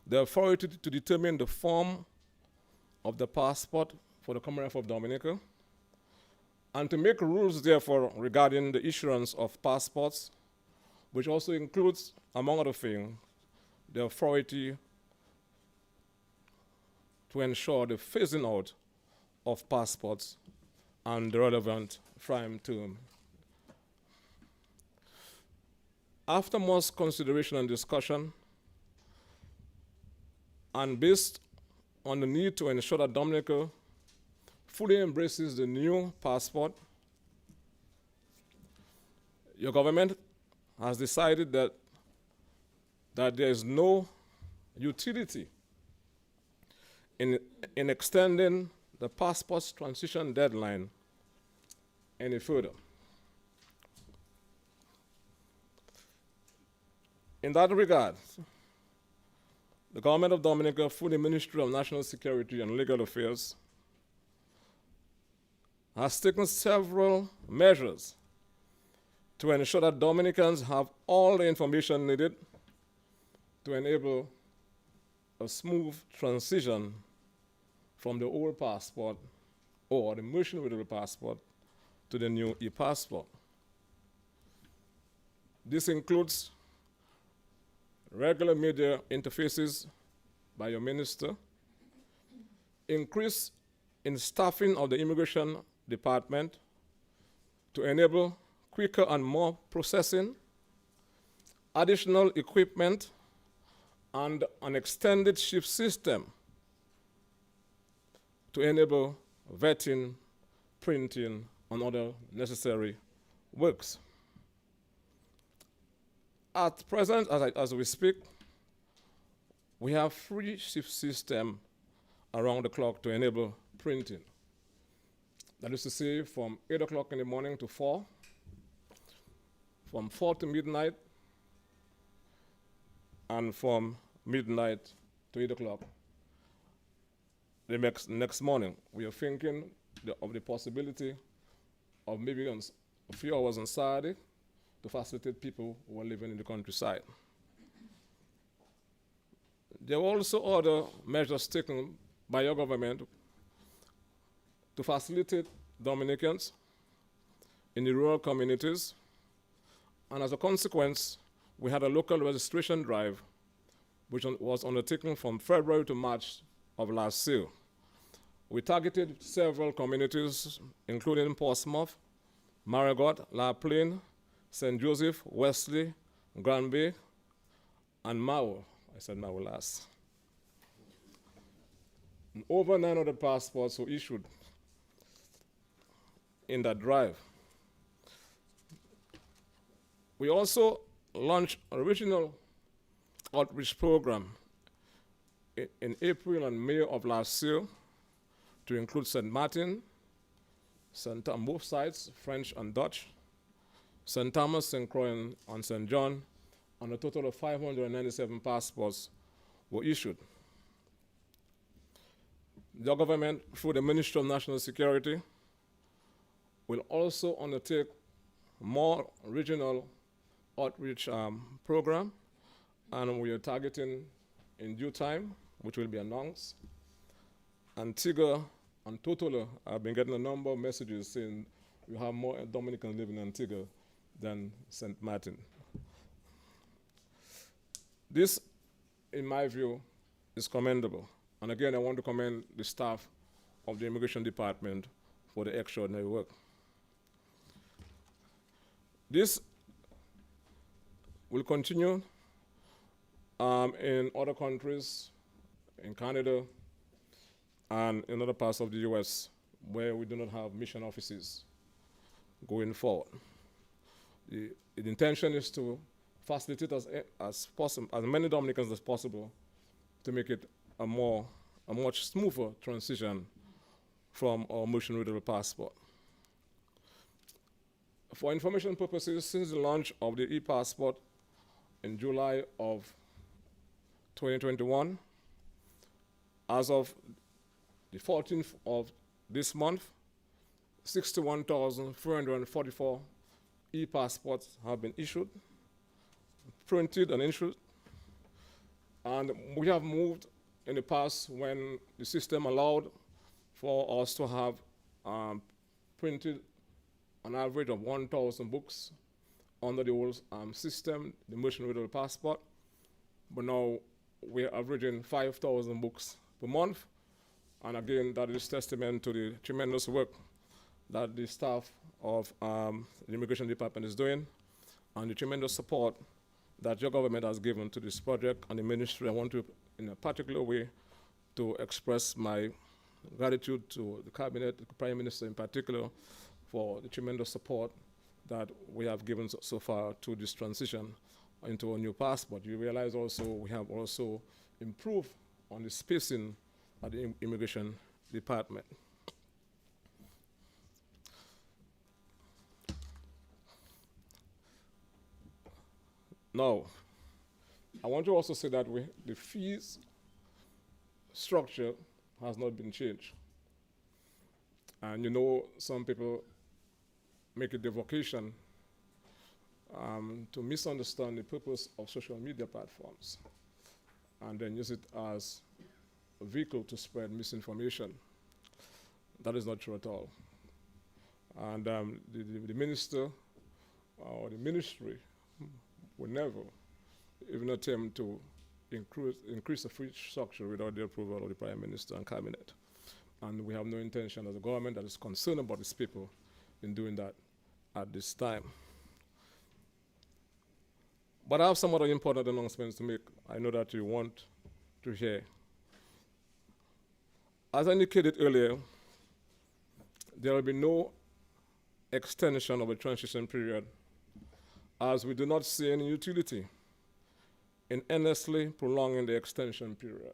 the authority to determine the form of the passport for the Commonwealth of Dominica, and to make rules, therefore, regarding the issuance of passports, which also includes, among other things, the authority to ensure the phasing out of passports and the relevant prime term. After much consideration and discussion, and based on the need to ensure that Dominica fully embraces the new passport, your government has decided that there is no utility in extending the passport's transition deadline any further. In that regard, the government of Dominica, through the Ministry of National Security and Legal Affairs, has taken several measures to ensure that Dominicans have all the information needed to enable a smooth transition from the old passport or the mission-readable passport to the new e-passport. This includes regular media interfaces by your minister, increase in staffing of the immigration department to enable quicker and more processing, additional equipment, and an extended shift system to enable vetting, printing, and other necessary works. At present, as we speak, we have 3 shift systems around the clock to enable printing. That is to say, from 8 o'clock in the morning to 4, from 4 to midnight, and from midnight to 8 o'clock the next morning. We are thinking of the possibility of maybe a few hours on Saturday to facilitate people who are living in the countryside. There are also other measures taken by your government to facilitate Dominicans in the rural communities, and as a consequence, we had a local registration drive which was undertaken from February to March of last year. We targeted several communities, including Portsmouth, Marigot, La Plaine, St. Joseph, Wesley, Granby, and Mao. I said Mao last. And over 900 passports were issued in that drive. We also launched a regional outreach program in April and May of last year to include St. Martin, on both sides, French and Dutch, St. Thomas, St. Croix, and St. John, and a total of 597 passports were issued. The government, through the Ministry of National Security, will also undertake more regional outreach program, and we are targeting in due time, which will be announced. Antigua and Totola, I've been getting a number of messages saying you have more Dominicans living in Antigua than St. Martin. This, in my view, is commendable. And again, I want to commend the staff of the Immigration Department for the extraordinary work. This will continue in other countries, in Canada, and in other parts of the US where we do not have mission offices going forward. The intention is to facilitate as many Dominicans as possible to make it a much smoother transition from our motion readable passport. For information purposes, since the launch of the e-passport in July of 2021, as of the 14th of this month, 61,444 e-passports have been issued, printed and issued. And we have moved in the past when the system allowed for us to have printed an average of 1,000 books under the old system, the motion readable passport. But now we're averaging 5,000 books per month. And again, that is testament to the tremendous work that the staff of the Immigration Department is doing and the tremendous support that your government has given to this project and the ministry. I want to, in a particular way, to express my gratitude to the Cabinet, the Prime Minister in particular, for the tremendous support that we have given so far to this transition into a new passport. You realize also we have also improved on the spacing at the Immigration Department. Now, I want to also say that the fees structure has not been changed. And you know, some people make it their vocation to misunderstand the purpose of social media platforms and then use it as a vehicle to spread misinformation. That is not true at all. And the minister or the ministry would never even attempt to increase the fee structure without the approval of the Prime Minister and Cabinet. And we have no intention as a government that is concerned about these people in doing that at this time. But I have some other important announcements to make. I know that you want to hear. As I indicated earlier, there will be no extension of a transition period, as we do not see any utility in endlessly prolonging the extension period.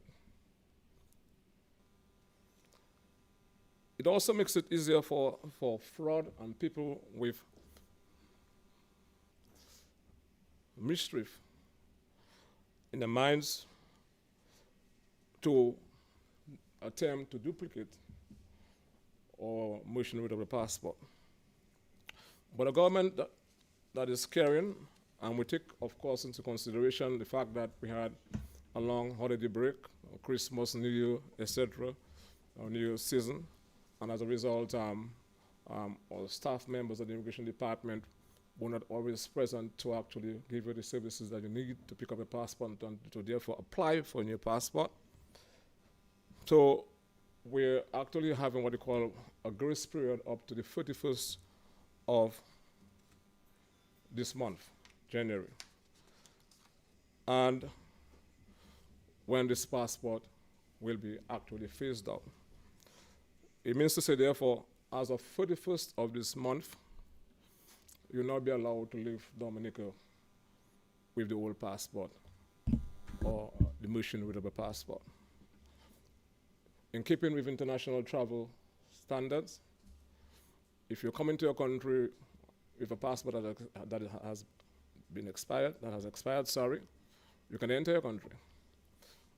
It also makes it easier for fraud and people with mischief in their minds to attempt to duplicate or motion readable passport. But a government that is caring, and we take, of course, into consideration the fact that we had a long holiday break, Christmas, New Year, etc., or New Year season, and as a result, all staff members of the Immigration Department were not always present to actually give you the services that you need to pick up a passport and to therefore apply for a new passport. So we're actually having what we call a grace period up to the 31st of this month, January. And when this passport will be actually phased out. It means to say, therefore, as of 31st of this month, you'll not be allowed to leave Dominica with the old passport or the machine with a passport. In keeping with international travel standards, if you come into your country with a passport that has expired, you can enter your country.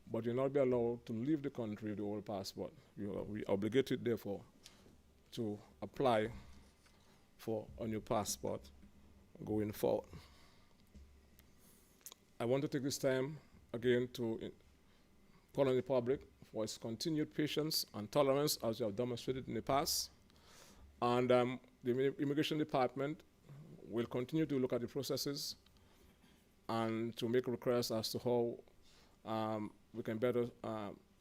But you'll not be allowed to leave the country with the old passport. You are obligated, therefore, to apply for a new passport going forward. I want to take this time again to call on the public for its continued patience and tolerance as you have demonstrated in the past. And the Immigration Department will continue to look at the processes and to make requests as to how we can better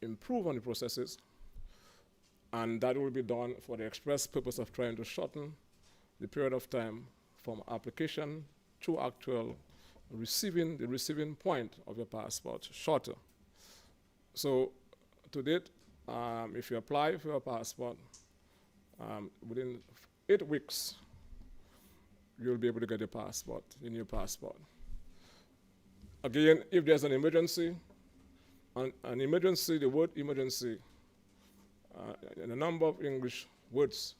improve on the processes. And that will be done for the express purpose of trying to shorten the period of time from application to actual receiving point of your passport shorter. So to date, if you apply for your passport, within 8 weeks, you'll be able to get your passport, your new passport. Again, if there's an emergency, the word emergency, and a number of English words,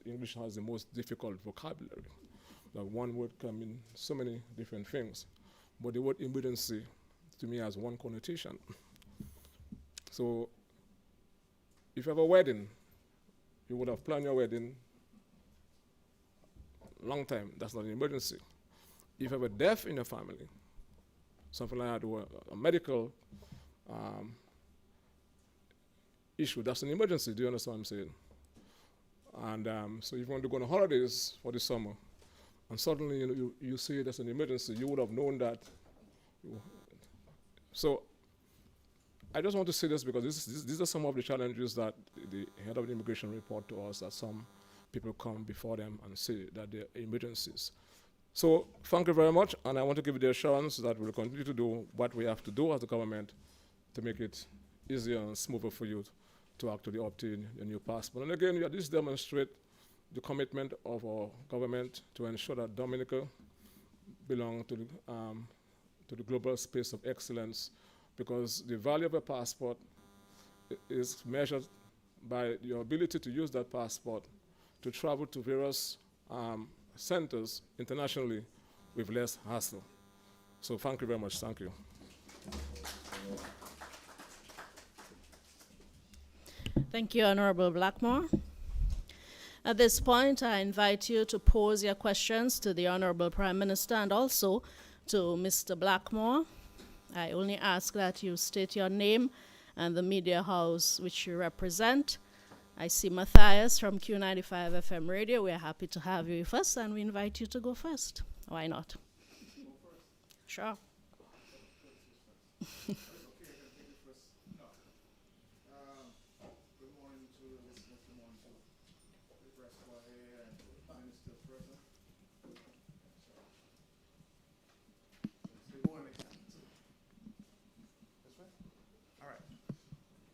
English has the most difficult vocabulary. Like one word can mean so many different things. But the word emergency, to me, has one connotation. So if you have a wedding, you would have planned your wedding a long time. That's not an emergency. If you have a death in your family, something like that, or a medical issue, that's an emergency. Do you understand what I'm saying? And so if you want to go on holidays for the summer, and suddenly you see it as an emergency, you would have known that. So I just want to say this because these are some of the challenges that the head of the immigration report to us, that some people come before them and say that they're emergencies. So thank you very much, and I want to give you the assurance that we'll continue to do what we have to do as a government to make it easier and smoother for you to actually obtain a new passport. And again, this demonstrates the commitment of our government to ensure that Dominica belongs to the global space of excellence, because the value of a passport is measured by your ability to use that passport to travel to various centers internationally with less hassle. So thank you very much. Thank you. Thank you, Honorable Blackmore. At this point, I invite you to pose your questions to the Honorable Prime Minister and also to Mr. Blackmore. I only ask that you state your name and the media house which you represent. I see Matthias from Q95 FM Radio. We're happy to have you with us, and we invite you to go first. Why not? Sure.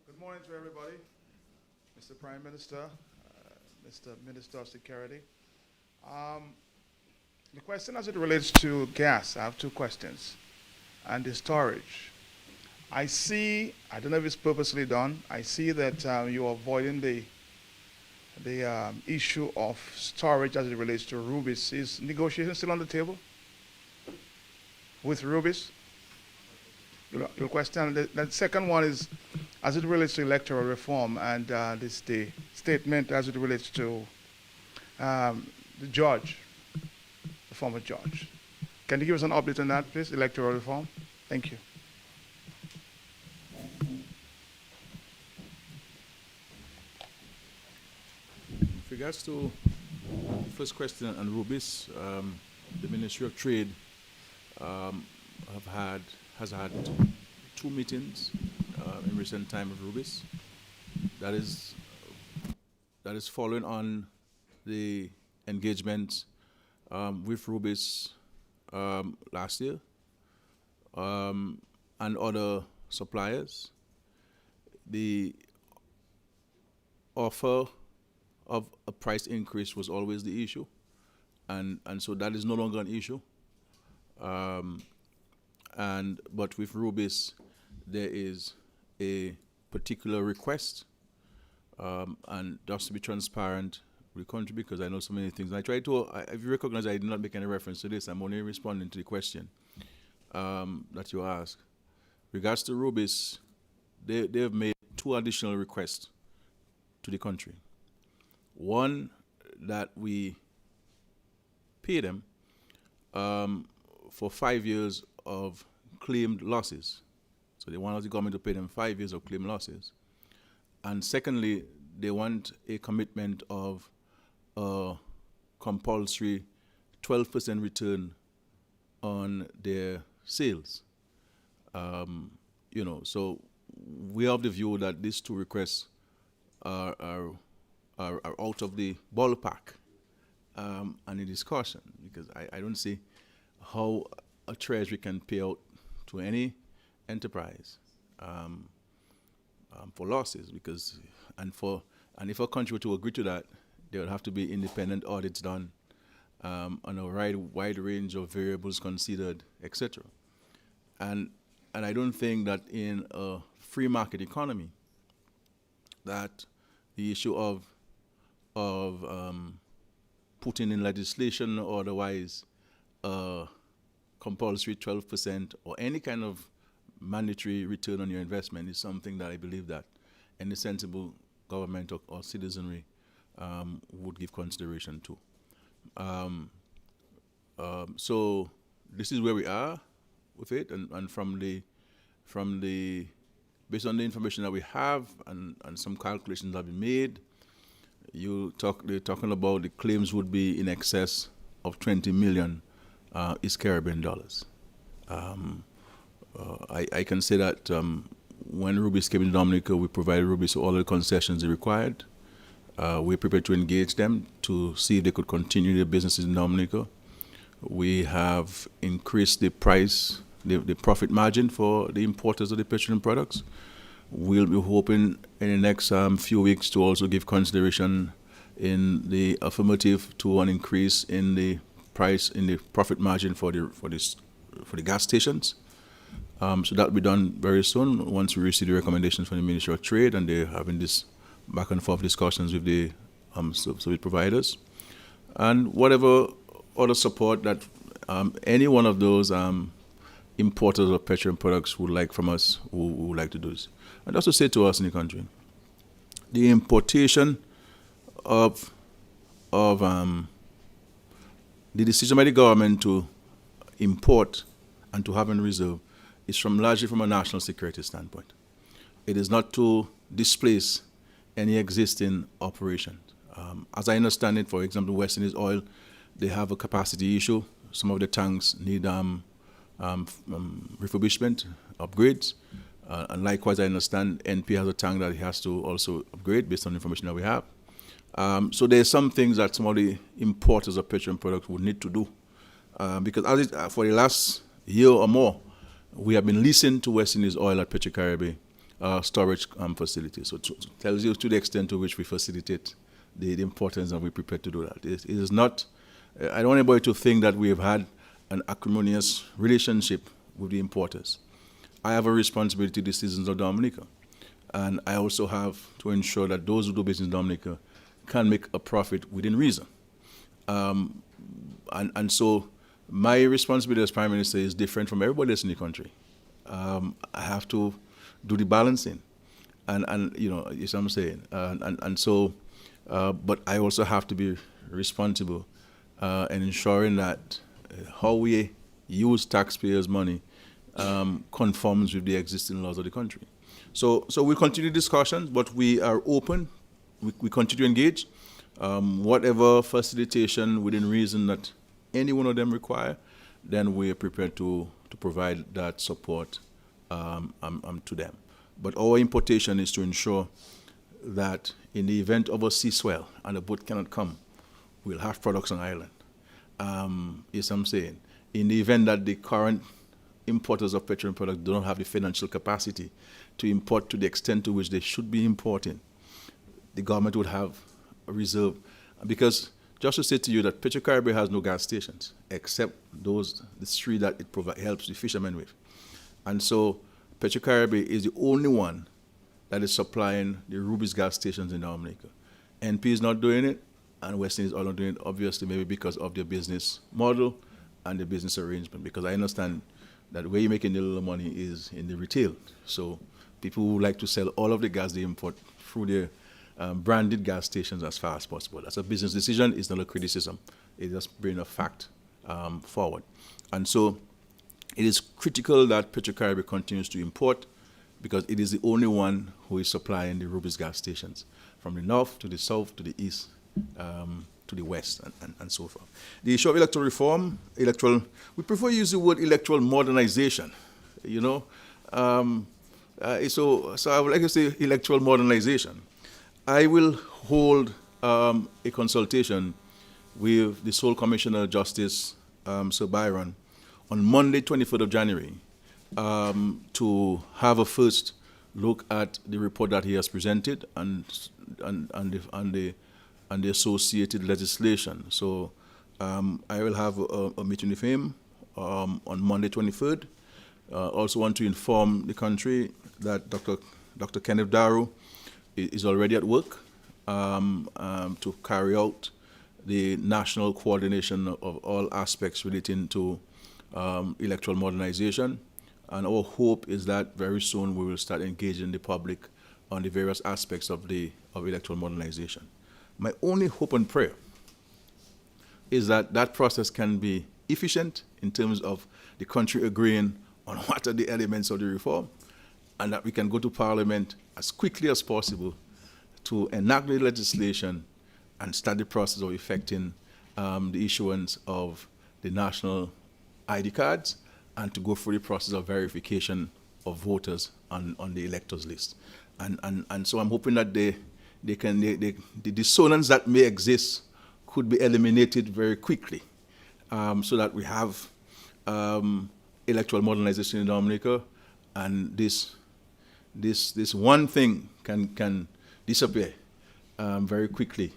Good morning to everybody, Mr. Prime Minister, Mr. Minister of Security. The question as it relates to gas, I have two questions, and the storage. I see, I don't know if it's purposely done, I see that you're avoiding the issue of storage as it relates to Rubis. Is negotiation still on the table with Rubis? Your question. The second one is, as it relates to electoral reform and the statement as it relates to the judge, the former judge. Can you give us an update on that, please, electoral reform? Thank you. With regards to the first question on Rubis, the Ministry of Trade has had two meetings in recent time with Rubis. That is following on the engagement with Rubis last year and other suppliers the offer of a price increase was always the issue, and so that is no longer an issue. But with Rubis, there is a particular request, and just to be transparent with the country, because I know so many things. I try to, if you recognize, I did not make any reference to this. I'm only responding to the question that you asked. Regards to Rubis, they have made 2 additional requests to the country. One, that we pay them for 5 years of claimed losses. So they want the government to pay them 5 years of claimed losses. And secondly, they want a commitment of a compulsory 12% return on their sales. So we have the view that these 2 requests are out of the ballpark and in discussion, because I don't see how a treasury can pay out to any enterprise for losses, and if a country were to agree to that, there would have to be independent audits done on a wide range of variables considered, etc. And I don't think that in a free market economy that the issue of putting in legislation or otherwise compulsory 12% or any kind of mandatory return on your investment is something that I believe that any sensible government or citizenry would give consideration to. So this is where we are with it, and based on the information that we have and some calculations that have been made, they're talking about the claims would be in excess of 20 million East Caribbean dollars. I can say that when Rubis came to Dominica, we provided Rubis all the concessions they required. We're prepared to engage them to see if they could continue their businesses in Dominica. We have increased the price, the profit margin for the importers of the petroleum products. We'll be hoping in the next few weeks to also give consideration in the affirmative to an increase in the price, in the profit margin for the gas stations. So that will be done very soon once we receive the recommendations from the Ministry of Trade, and they're having this back and forth discussions with the service providers. And whatever other support that any one of those importers of petroleum products would like from us, who would like to do this. And also say to us in the country, the importation of the decision by the government to import and to have in reserve is largely from a national security standpoint. It is not to displace any existing operation. As I understand it, for example, West Indies Oil, they have a capacity issue. Some of the tanks need refurbishment, upgrades. And likewise, I understand NP has a tank that it has to also upgrade based on the information that we have. So there's some things that some of the importers of petroleum products would need to do. Because for the last year or more, we have been leasing to West Indies Oil at Petrocaribbean storage facilities. So it tells you to the extent to which we facilitate the importance and we're prepared to do that. It is not, I don't want anybody to think that we have had an acrimonious relationship with the importers. I have a responsibility to the citizens of Dominica. And I also have to ensure that those who do business in Dominica can make a profit within reason. And so my responsibility as Prime Minister is different from everybody else in the country. I have to do the balancing. And you know, what I'm saying. But I also have to be responsible in ensuring that how we use taxpayers' money conforms with the existing laws of the country. So we continue discussions, but we are open. We continue to engage. Whatever facilitation within reason that any one of them require, then we are prepared to provide that support to them. But our importation is to ensure that in the event of a sea swell and a boat cannot come, we'll have products on island. Yes, I'm saying. In the event that the current importers of petroleum products do not have the financial capacity to import to the extent to which they should be importing, the government would have a reserve. Because just to say to you that Petrocaribbean has no gas stations, except the three that it helps the fishermen with. And so Petrocaribbean is the only one that is supplying the Ruby's gas stations in Dominica. NP is not doing it, and West Indies are not doing it, obviously, maybe because of their business model and the business arrangement. Because I understand that where you're making a little money is in the retail. So people who like to sell all of the gas they import through their branded gas stations as far as possible. That's a business decision. It's not a criticism. It just brings a fact forward. And so it is critical that Petrocaribbean continues to import, because it is the only one who is supplying the Ruby's gas stations from the north to the south to the east to the west and so forth. The issue of electoral reform, we prefer to use the word electoral modernization, you know. So I would like to say electoral modernization. I will hold a consultation with the sole Commissioner of Justice, Sir Byron, on Monday, 23rd of January, to have a first look at the report that he has presented and the associated legislation. So I will have a meeting with him on Monday, 23rd. Also want to inform the country that Dr. Kenneth Darrow is already at work to carry out the national coordination of all aspects relating to electoral modernization. And our hope is that very soon we will start engaging the public on the various aspects of electoral modernization. My only hope and prayer is that that process can be efficient in terms of the country agreeing on what are the elements of the reform, and that we can go to Parliament as quickly as possible to enact the legislation and start the process of effecting the issuance of the national ID cards, and to go through the process of verification of voters on the electors list. And so I'm hoping that the dissonance that may exist could be eliminated very quickly, so that we have electoral modernization in Dominica, and this one thing can disappear very quickly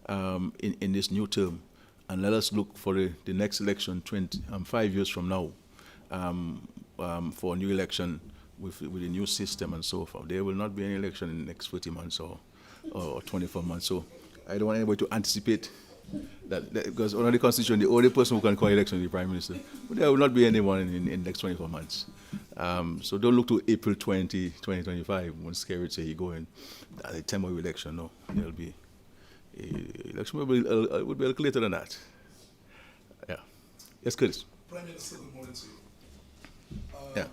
in this new term. And let us look for the next election 5 years from now, for a new election with a new system and so forth. There will not be any election in the next 40 months or 24 months. So I don't want anybody to anticipate that because under the Constitution, the only person who can call election is the Prime Minister. But there will not be anyone in the next 24 months. So don't look to April 2025 when Skerrit say he's going at the time of election. No, there'll be election would be a little later than that. Yeah. Yes, Curtis. Prime Minister, good morning to you. Yeah.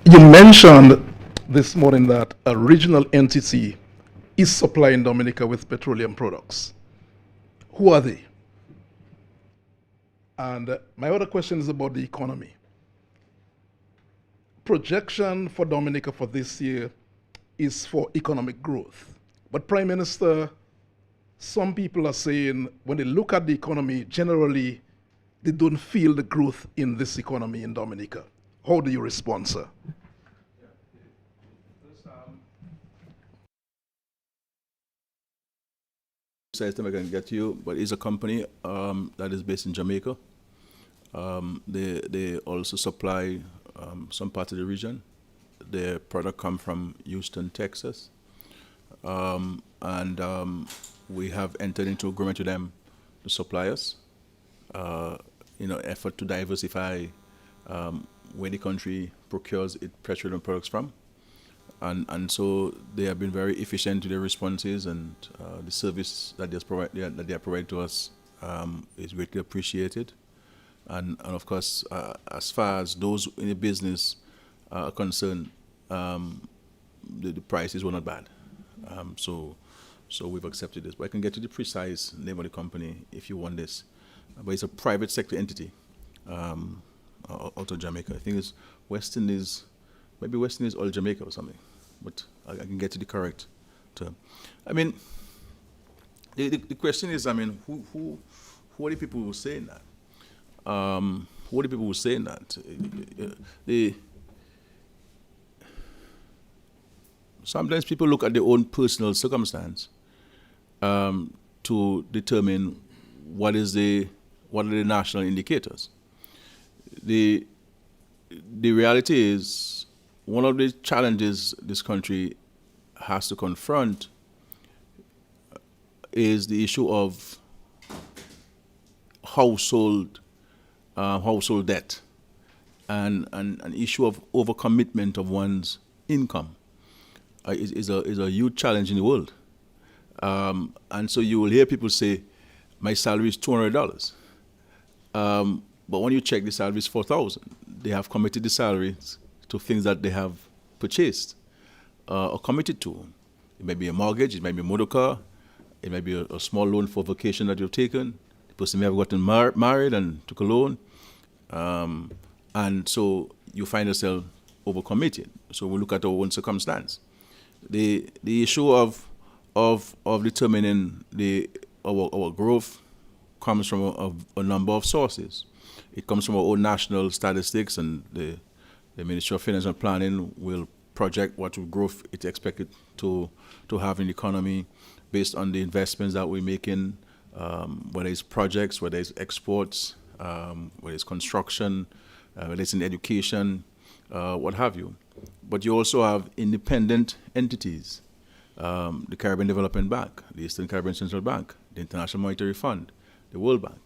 You mentioned this morning that a regional entity is supplying Dominica with petroleum products. Who are they? And my other question is about the economy. Projection for Dominica for this year is for economic growth. But Prime Minister, some people are saying when they look at the economy, generally, they don't feel the growth in this economy in Dominica. How do you respond, sir? System I can get you, but it's a company that is based in Jamaica. They also supply some part of the region. Their product come from Houston, Texas, and we have entered into agreement with them to supply us. Effort to diversify where the country procures its petroleum products from. And so they have been very efficient in their responses, and the service that they are providing to us is greatly appreciated. And of course, as far as those in the business are concerned, the prices were not bad. So we've accepted this. But I can get you the precise name of the company if you want this. But it's a private sector entity out of Jamaica. I think it's West Indies, maybe West Indies Oil Jamaica or something. But I can get to the correct term. I mean, the question is, I mean, who are the people who are saying that? who are the people who are saying that? The Sometimes people look at their own personal circumstance to determine what are the national indicators. The reality is, one of the challenges this country has to confront is the issue of household debt and an issue of overcommitment of one's income. Is a huge challenge in the world. And so you will hear people say, my salary is $200. But when you check, the salary is $4,000. They have committed the salaries to things that they have purchased or committed to. It may be a mortgage, it may be a motor car, it may be a small loan for vacation that you've taken. The person may have gotten married and took a loan. And so you find yourself overcommitted. So we look at our own circumstance. The issue of determining our growth comes from a number of sources. It comes from our own national statistics, and the Ministry of Finance and Planning will project what growth it's expected to have in the economy based on the investments that we're making, whether it's projects, whether it's exports, whether it's construction, whether it's in education, what have you. But you also have independent entities, the Caribbean Development Bank, the Eastern Caribbean Central Bank, the International Monetary Fund, the World Bank,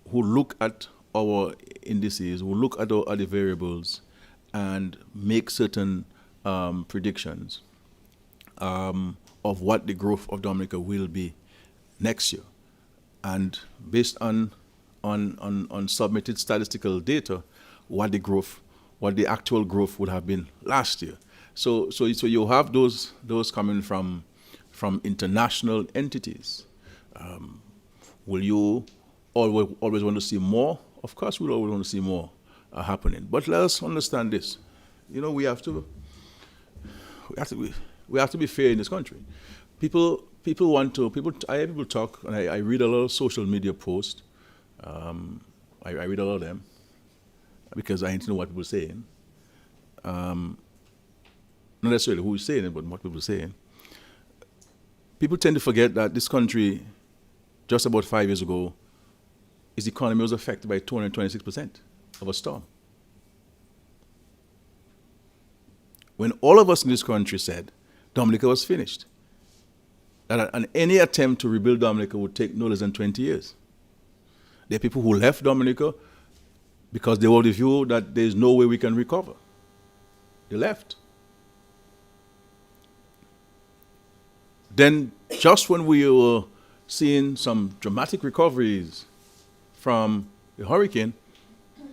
who look at our indices, who look at the variables and make certain predictions of what the growth of Dominica will be next year. And based on submitted statistical data, what the actual growth would have been last year. So you have those coming from international entities. Will you always want to see more? Of course, we'll always want to see more happening. But let us understand this. You know, we have to be fair in this country. I hear people talk, and I read a lot of social media posts. I read a lot of them because I need to know what people are saying. Not necessarily who is saying it, but what people are saying. People tend to forget that this country, just about 5 years ago, its economy was affected by 226% of a storm. When all of us in this country said Dominica was finished, and any attempt to rebuild Dominica would take no less than 20 years. There are people who left Dominica because they were of the view that there's no way we can recover. They left. Then, just when we were seeing some dramatic recoveries from the hurricane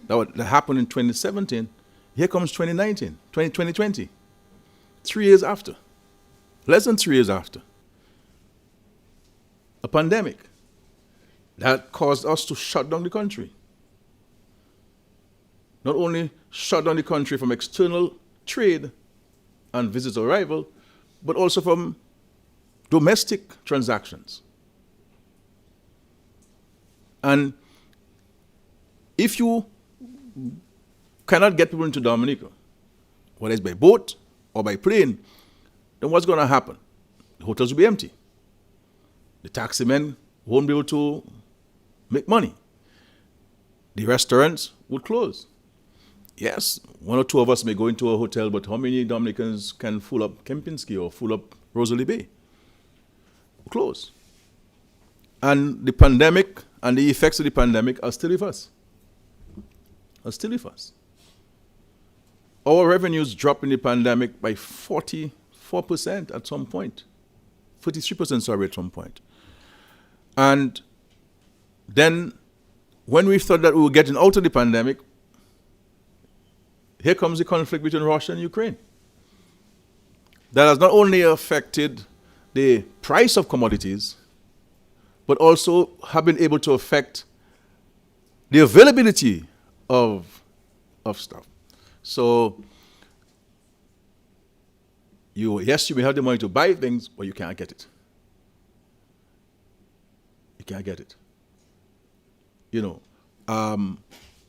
that happened in 2017, here comes 2020. 3 years after. Less than 3 years after. A pandemic that caused us to shut down the country. Not only shut down the country from external trade and visitor arrival, but also from domestic transactions. And if you cannot get people into Dominica, whether it's by boat or by plane, then what's going to happen? The hotels will be empty. The taxi men won't be able to make money. The restaurants would close. Yes, one or two of us may go into a hotel, but how many Dominicans can full up Kempinski or full up Rosalie Bay? Close. And the pandemic and the effects of the pandemic are still with us. Our revenues dropped in the pandemic by 44% at some point. 43%, at some point. And then when we thought that we were getting out of the pandemic, here comes the conflict between Russia and Ukraine. That has not only affected the price of commodities, but also have been able to affect the availability of stuff. So, you may have the money to buy things, but you can't get it. You can't get it.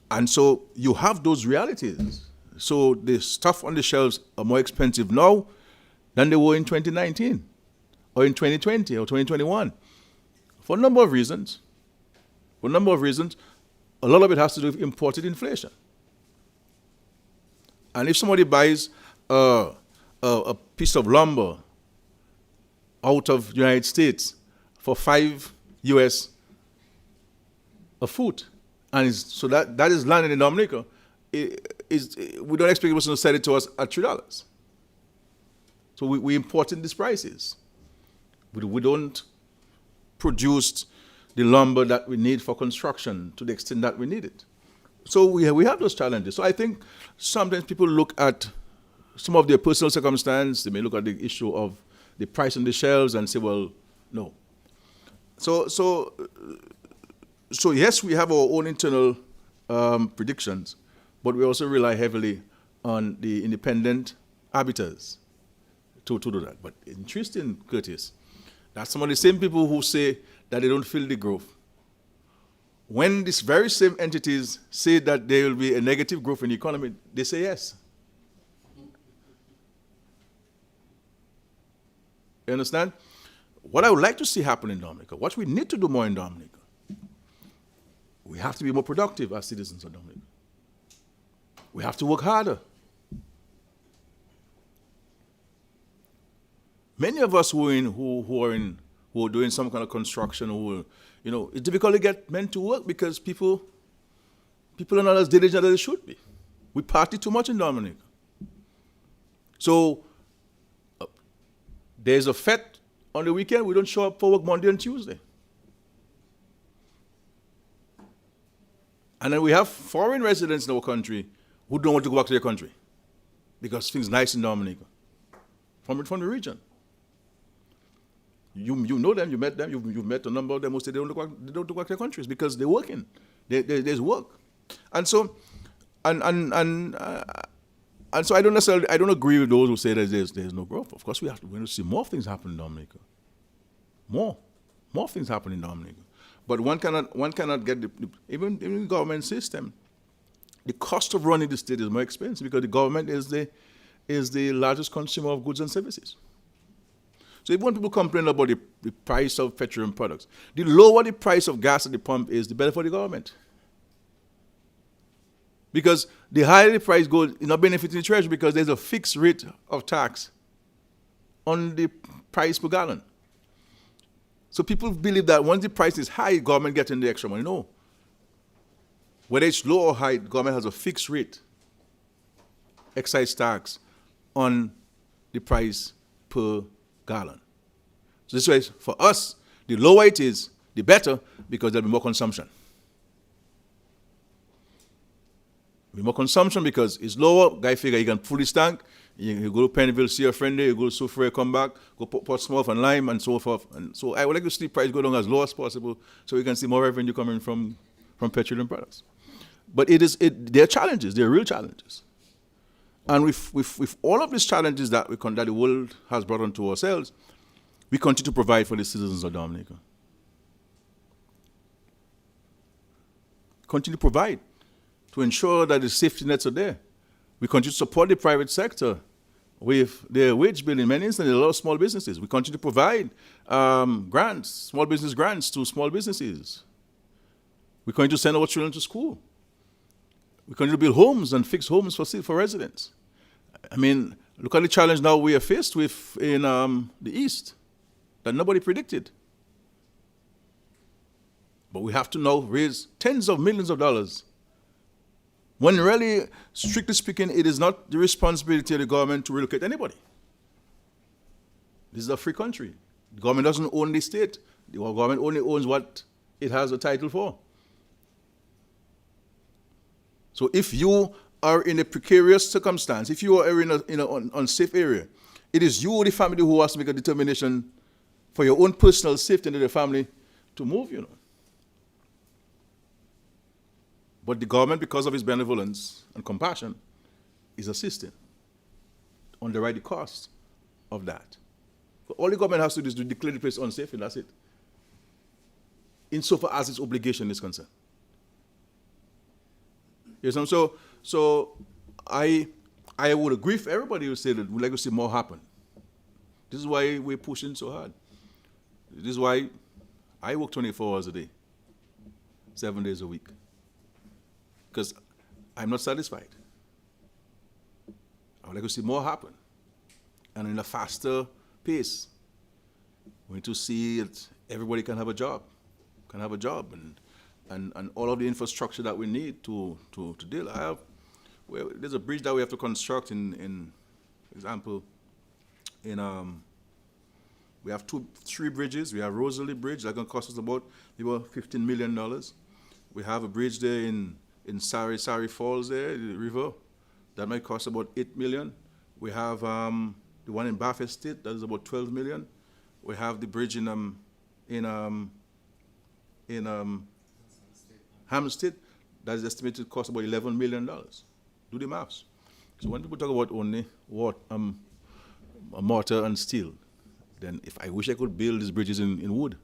And so you have those realities. So the stuff on the shelves are more expensive now than they were in 2019 or in 2020 or 2021 for a number of reasons. For a number of reasons, a lot of it has to do with imported inflation. And if somebody buys a piece of lumber out of the United States for $5 a foot, and so that is landed in Dominica, we don't expect the person to sell it to us at $3. So we import in these prices. We don't produce the lumber that we need for construction to the extent that we need it. So we have those challenges. So I think sometimes people look at some of their personal circumstance. They may look at the issue of the price on the shelves and say, well, no. So yes, we have our own internal predictions, but we also rely heavily on the independent arbiters to do that. But interesting, Curtis, that's some of the same people who say that they don't feel the growth. When these very same entities say that there will be a negative growth in the economy, they say yes. You understand? What I would like to see happen in Dominica, what we need to do more in Dominica, we have to be more productive as citizens of Dominica. We have to work harder. Many of us who are doing some kind of construction, it's difficult to get men to work because people are not as diligent as they should be. We party too much in Dominica. So there's a fete on the weekend, we don't show up for work Monday and Tuesday. And then we have foreign residents in our country who don't want to go back to their country because things nice in Dominica from the region. You know them, you met them, you've met a number of them who say they don't go back to their countries because they're working. There's work. And so so I don't agree with those who say that there's no growth. Of course we're going to see more things happen in Dominica. More things happen in Dominica. But one cannot get even in the government system, the cost of running the state is more expensive because the government is the largest consumer of goods and services. So if when people complain about the price of petroleum products, the lower the price of gas at the pump is, the better for the government. Because the higher the price goes, it's not benefiting the treasury because there's a fixed rate of tax on the price per gallon. So people believe that once the price is high, government getting the extra money. No. Whether it's low or high, the government has a fixed rate, excise tax, on the price per gallon. So this way, for us, the lower it is, the better, because there'll be more consumption. Be more consumption because it's lower. Guy figure he can pull his tank. You go to Pennville, see a friend there. You go to Soufriere, come back. Go Portsmouth and Lime and so forth. And so I would like to see the price go down as low as possible, so we can see more revenue coming from petroleum products. But there are challenges. There are real challenges. And with all of these challenges that the world has brought onto ourselves, we continue to provide for the citizens of Dominica. Continue to provide to ensure that the safety nets are there. We continue to support the private sector with their wage bill. In many instances, a lot of small businesses. We continue to provide grants, small business grants to small businesses. We continue to send our children to school. We continue to build homes and fix homes for residents. I mean, look at the challenge now we are faced with in the East that nobody predicted. But we have to now raise tens of millions of dollars. When really, strictly speaking, it is not the responsibility of the government to relocate anybody. This is a free country. The government doesn't own the state. The government only owns what it has a title for. So if you are in a precarious circumstance, if you are in an unsafe area, it is you, the family, who has to make a determination for your own personal safety and the family to move, But the government, because of its benevolence and compassion, is assisting to underwrite the cost of that. But all the government has to do is to declare the place unsafe, and that's it. Insofar as its obligation is concerned. Yes, so I would agree with everybody who said that we'd like to see more happen. This is why we're pushing so hard. This is why I work 24 hours a day, 7 days a week. Because I'm not satisfied. I would like to see more happen. And in a faster pace. We need to see that everybody can have a job, and all of the infrastructure that we need to deal. There's a bridge that we have to construct in example, we have three bridges. We have Roosevelt Bridge that can cost us about $15 million. We have a bridge there in Sari Falls there, the river, that might cost about $8 million. We have the one in Bath Estate, that is about $12 million. We have the bridge in Hampstead, that is estimated to cost about $11 million. Do the maths. So when people talk about only mortar and steel, then if I wish I could build these bridges in wood.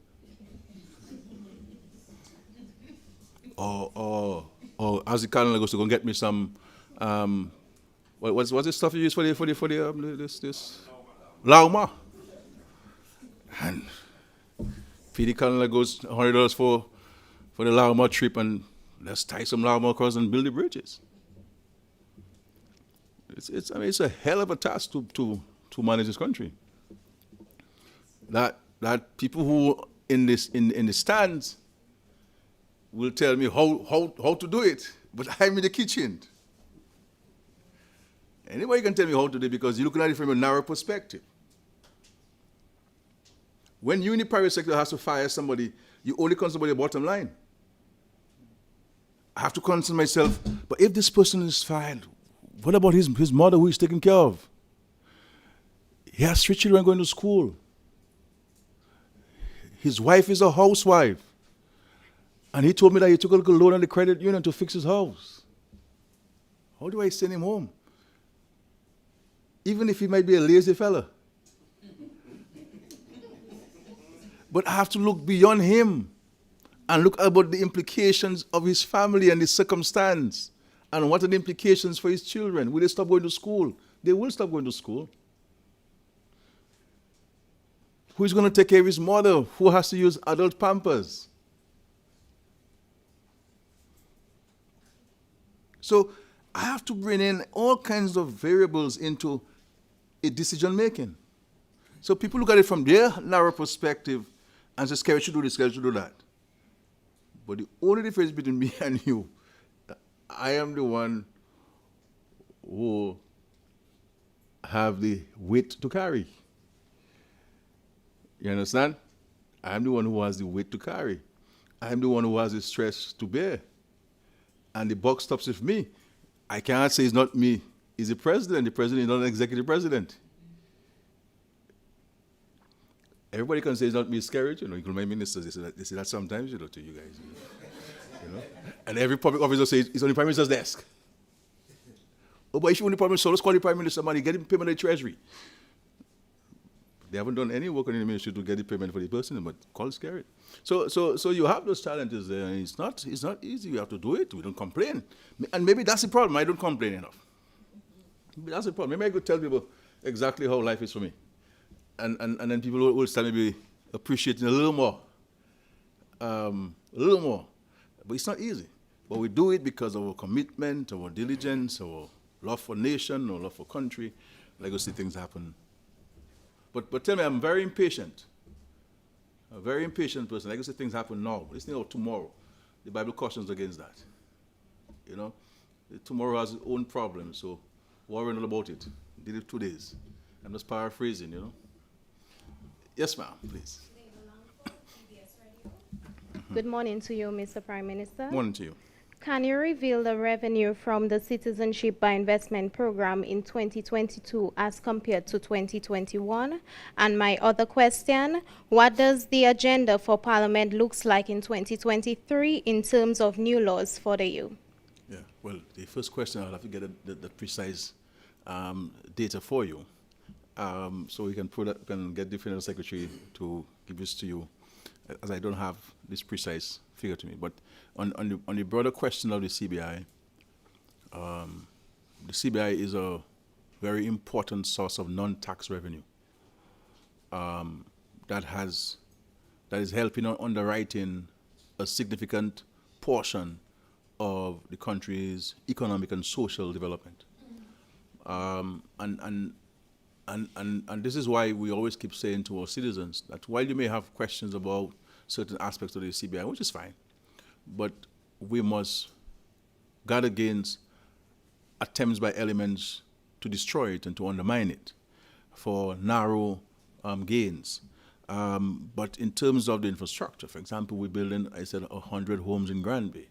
or as the colonel goes to go and get me some, what's the stuff you use for this Lauma. And PD colonel goes $100 for the Lauma trip, and let's tie some Lauma across and build the bridges. It's a hell of a task to manage this country. That people who in the stands will tell me how to do it, but I'm in the kitchen. Anybody can tell me how to do it because you're looking at it from a narrow perspective. When you in the private sector has to fire somebody, you only consider the bottom line. I have to consider myself, but if this person is fired, what about his mother who he's taking care of? He has 3 children going to school. His wife is a housewife. And he told me that he took a little loan on the credit union to fix his house. How do I send him home? Even if he might be a lazy fella. But I have to look beyond him and look about the implications of his family and his circumstance. And what are the implications for his children? Will they stop going to school? They will stop going to school. Who is going to take care of his mother who has to use adult Pampers? So I have to bring in all kinds of variables into a decision making. So people look at it from their narrow perspective and say, Skerrit should do this, Skerrit should do that. But the only difference between me and you, I am the one who have the weight to carry. You understand? I'm the one who has the weight to carry. I'm the one who has the stress to bear. And the buck stops with me. I cannot say it's not me. It's the president. The president is not an executive president. Everybody can say it's not me, Skerrit. Including my ministers. They say that sometimes, to you guys. And every public officer says it's on the prime minister's desk. Oh, but if you want the prime minister, let's call the prime minister money, get him payment of the treasury. They haven't done any work in the ministry to get the payment for the person, but call Skerrit. So you have those challenges there, and it's not easy. You have to do it. We don't complain, and maybe that's the problem. I don't complain enough. Maybe that's the problem. Maybe I could tell people exactly how life is for me, and then people will start maybe appreciating a little more. But it's not easy. But we do it because of our commitment, our diligence, our love for nation, our love for country. Like to see things happen. But tell me, I'm very impatient. A very impatient person. I can see things happen now. But it's not tomorrow. The Bible cautions against that. Tomorrow has its own problems, so worry not about it. Did it 2 days. I'm just paraphrasing, Yes, ma'am, please. Good morning to you, Mr. Prime Minister. Morning to you. Can you reveal the revenue from the Citizenship by Investment program in 2022 as compared to 2021? And my other question, what does the agenda for Parliament looks like in 2023 in terms of new laws for the youth? Yeah, well, the first question, I'll have to get the precise data for you. So we can get the Finance Secretary to give this to you, as I don't have this precise figure to me. But on the broader question of the CBI, the CBI is a very important source of non-tax revenue that is helping on underwriting a significant portion of the country's economic and social development. And this is why we always keep saying to our citizens that while you may have questions about certain aspects of the CBI, which is fine, but we must guard against attempts by elements to destroy it and to undermine it for narrow gains. But in terms of the infrastructure, for example, we're building, I said, 100 homes in Granby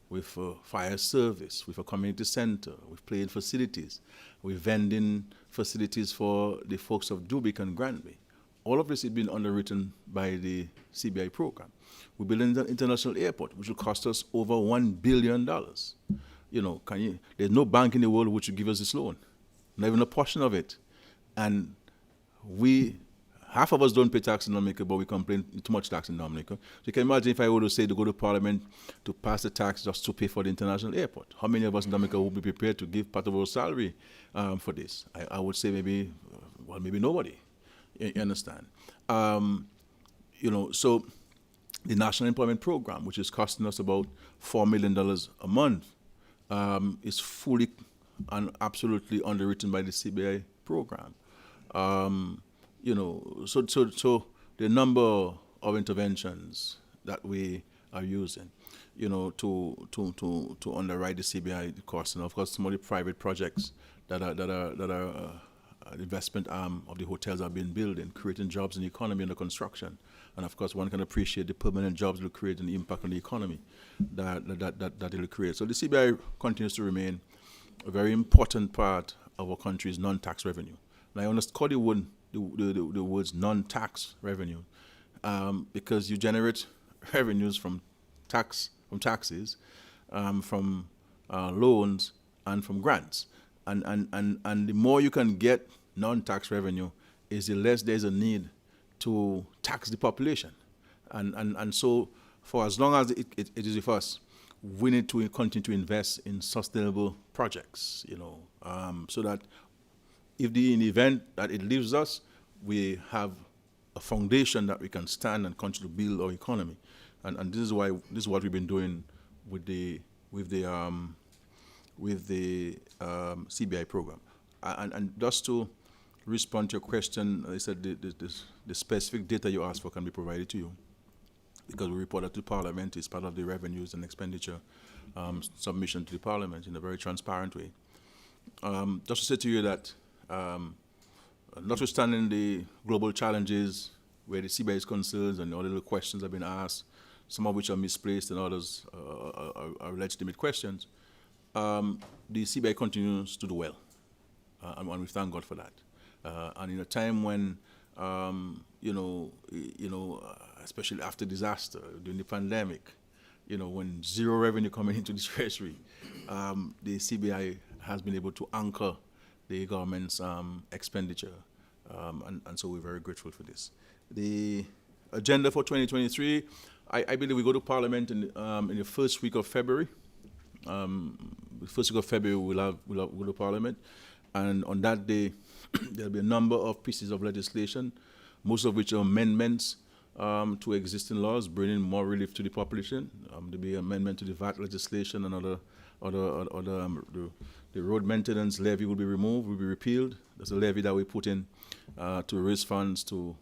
with a fire service, with a community center, with playing facilities, with vending facilities for the folks of Dubik and Granby. All of this has been underwritten by the CBI program. We're building an international airport, which will cost us over $1 billion. You know, there's no bank in the world which will give us this loan, not even a portion of it. And half of us don't pay tax in Dominica, but we complain too much tax in Dominica. So you can imagine if I were to say to go to Parliament to pass the tax just to pay for the international airport. How many of us in Dominica would be prepared to give part of our salary for this? I would say maybe nobody. You understand? You know, so the National Employment Program, which is costing us about $4 million a month, is fully and absolutely underwritten by the CBI program. You know, so the number of interventions that we are using, you know, to underwrite the CBI costs, and of course some of the private projects that are investment arm of the hotels are being built and creating jobs in the economy and the construction, and of course one can appreciate the permanent jobs it will create and the impact on the economy that it will create. So the CBI continues to remain a very important part of our country's non-tax revenue. And I underscore the words non-tax revenue because you generate revenues from taxes, from loans, and from grants. And the more you can get non-tax revenue is the less there's a need to tax the population. And so for as long as it is with us, we need to continue to invest in sustainable projects, you know, so that in the event that it leaves us, we have a foundation that we can stand and continue to build our economy. And this is what we've been doing with the CBI program. And just to respond to your question, I said the specific data you asked for can be provided to you because we report that to Parliament. It's part of the revenues and expenditure submission to the Parliament in a very transparent way. Just to say to you that notwithstanding the global challenges where the CBI is concerned and all the little questions have been asked, some of which are misplaced and others are legitimate questions, the CBI continues to do well, and we thank God for that. And in a time when, especially after disaster, during the pandemic, you know, when zero revenue coming into the treasury, the CBI has been able to anchor the government's expenditure, and so we're very grateful for this. The agenda for 2023, I believe we go to Parliament in the first week of February. The first week of February we'll go to Parliament, and on that day there'll be a number of pieces of legislation, most of which are amendments to existing laws, bringing more relief to the population. There'll be amendment to the VAT legislation and other the road maintenance levy will be removed, will be repealed. There's a levy that we put in to raise funds to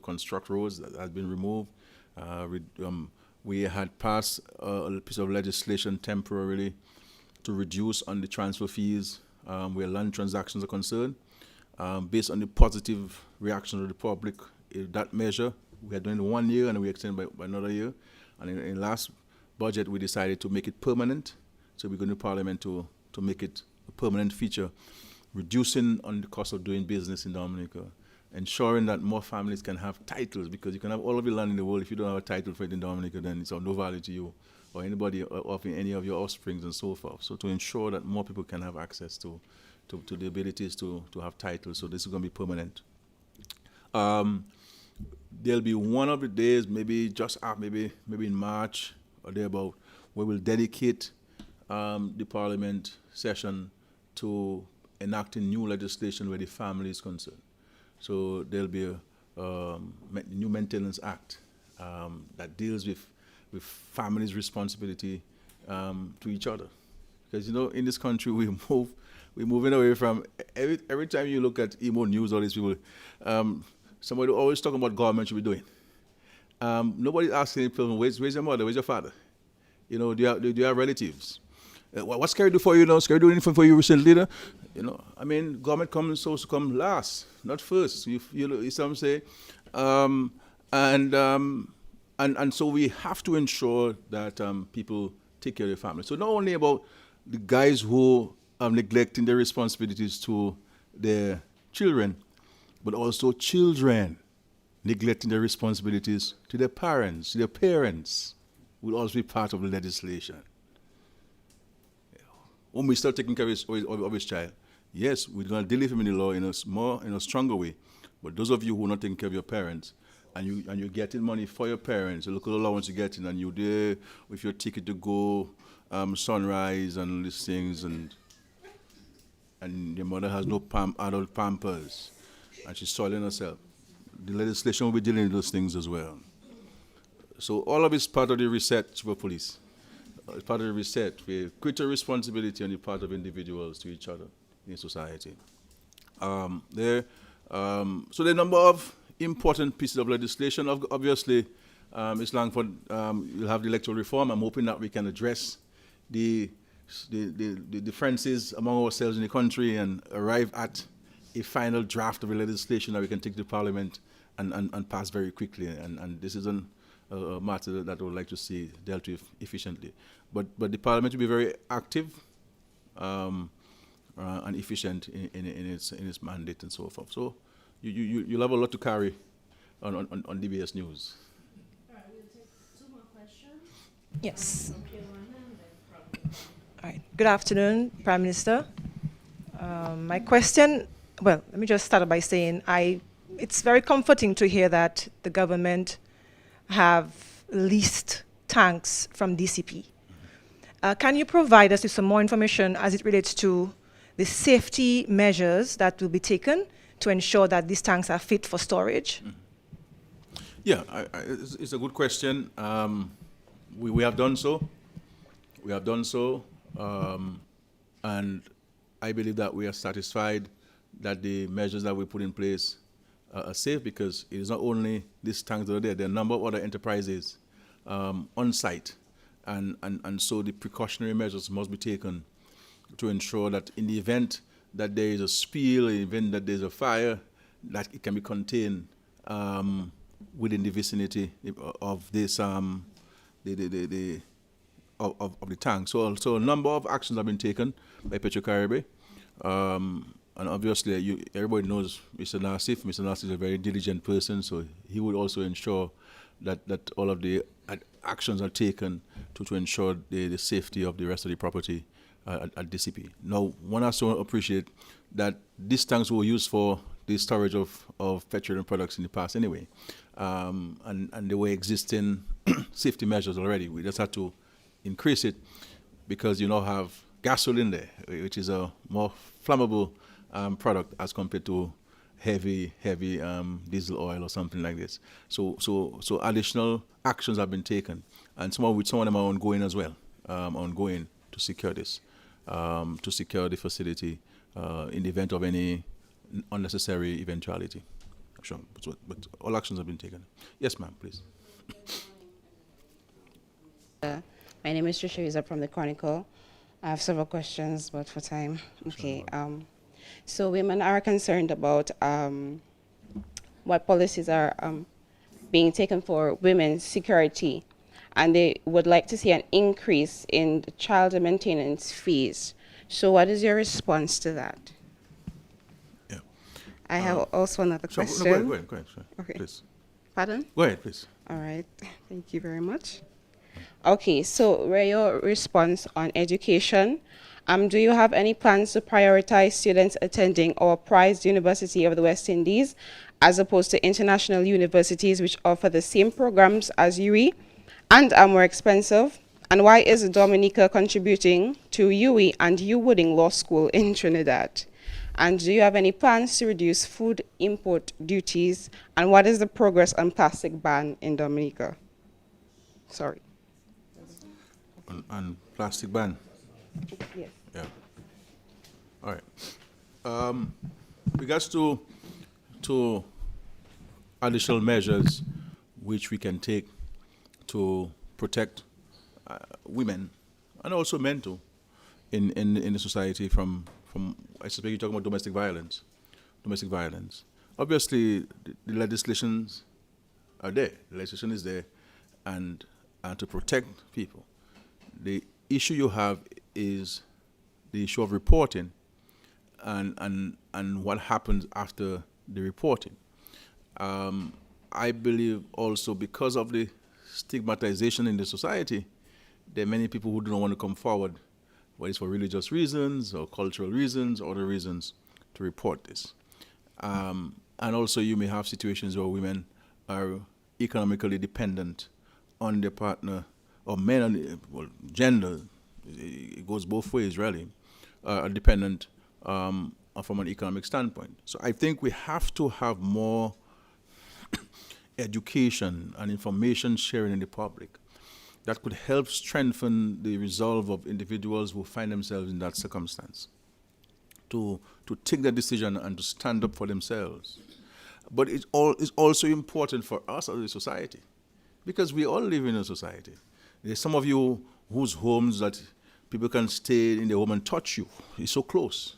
construct roads that has been removed. We had passed a piece of legislation temporarily to reduce on the transfer fees where land transactions are concerned. Based on the positive reaction of the public, that measure, we had done it 1 year and we extended by another year. And in last budget, we decided to make it permanent. So we're going to Parliament to make it a permanent feature, reducing on the cost of doing business in Dominica, ensuring that more families can have titles, because you can have all of your land in the world. If you don't have a title for it in Dominica, then it's of no value to you or anybody or any of your offsprings and so forth. So to ensure that more people can have access to the abilities to have titles, so this is going to be permanent. There'll be one of the days, maybe just maybe in March or thereabout, where we'll dedicate the Parliament session to enacting new legislation where the family is concerned. So there'll be a new Maintenance Act that deals with families' responsibility to each other. Because, you know, in this country, we're moving away from, every time you look at emo news, all these people, somebody always talking about government should be doing. Nobody's asking people, where's your mother, where's your father? You know, do you have relatives? What's Skerrit do for you now? Skerrit do anything for you recently? You know, I mean, government comes supposed to come last, not first. You see what I'm saying? And so we have to ensure that people take care of their family. So not only about the guys who are neglecting their responsibilities to their children, but also children neglecting their responsibilities to their parents. Their parents will also be part of the legislation. When we start taking care of his child, yes, we're going to deal with him in the law in a stronger way. But those of you who are not taking care of your parents, and you're getting money for your parents, the local allowance you're getting, and you're there with your ticket to go Sunrise and these things, and your mother has no adult pampers, and she's soiling herself. The legislation will be dealing with those things as well. So all of it's part of the reset for police. It's part of the reset. We greater responsibility on the part of individuals to each other in society. So there are a number of important pieces of legislation. Obviously, it's long for you'll have the electoral reform. I'm hoping that we can address the differences among ourselves in the country and arrive at a final draft of a legislation that we can take to Parliament and pass very quickly. And this is a matter that I would like to see dealt with efficiently. But the Parliament will be very active and efficient in its mandate and so forth. So you'll have a lot to carry on DBS News. All right, we'll take 2 more questions. Yes. All right. Good afternoon, Prime Minister. My question, well, let me just start by saying it's very comforting to hear that the government have leased tanks from DCP. Can you provide us with some more information as it relates to the safety measures that will be taken to ensure that these tanks are fit for storage? Yeah, it's a good question. We have done so. We have done so. And I believe that we are satisfied that the measures that we put in place are safe, because it is not only these tanks that are there are a number of other enterprises on site. And so the precautionary measures must be taken to ensure that in the event that there is a spill, in the event that there's a fire, that it can be contained within the vicinity of this of the tank. So a number of actions have been taken by Petrocaribbean. And obviously, everybody knows Mr. Nassif. Mr. Nassif is a very diligent person, so he would also ensure that all of the actions are taken to ensure the safety of the rest of the property at DCP. Now, one has to appreciate that these tanks were used for the storage of petroleum products in the past anyway, and there were existing safety measures already. We just had to increase it because you now have gasoline there, which is a more flammable product as compared to heavy diesel oil or something like this. So additional actions have been taken, and some of them are ongoing as well, ongoing to secure this, to secure the facility in the event of any unnecessary eventuality. Sure, but all actions have been taken. Yes, ma'am, please. My name is Trisha Yuza from the Chronicle. I have several questions, but for time, okay. So women are concerned about what policies are being taken for women's security, and they would like to see an increase in the child maintenance fees. So what is your response to that? Yeah. I have also another question. No, go ahead, sure. Okay. Please. Pardon? Go ahead, please. All right. Thank you very much. Okay, so your response on education. Do you have any plans to prioritize students attending our prized University of the West Indies as opposed to international universities which offer the same programs as UE and are more expensive? And why is Dominica contributing to UWI and UWooding Law School in Trinidad? And do you have any plans to reduce food import duties? And what is the progress on plastic ban in Dominica? Sorry. On plastic ban? Yes. Yeah. All right. Regards to additional measures which we can take to protect women and also men too in the society from I suspect you're talking about domestic violence. Domestic violence. Obviously, the legislations are there. The legislation is there, and to protect people. The issue you have is the issue of reporting, and what happens after the reporting. I believe also because of the stigmatization in the society, there are many people who do not want to come forward, whether it's for religious reasons or cultural reasons or other reasons, to report this. And also you may have situations where women are economically dependent on their partner, or men, gender, it goes both ways really, are dependent from an economic standpoint. So I think we have to have more education and information sharing in the public that could help strengthen the resolve of individuals who find themselves in that circumstance to take the decision and to stand up for themselves. But it's also important for us as a society, because we all live in a society. There's some of you whose homes that people can stay in their home and touch you. It's so close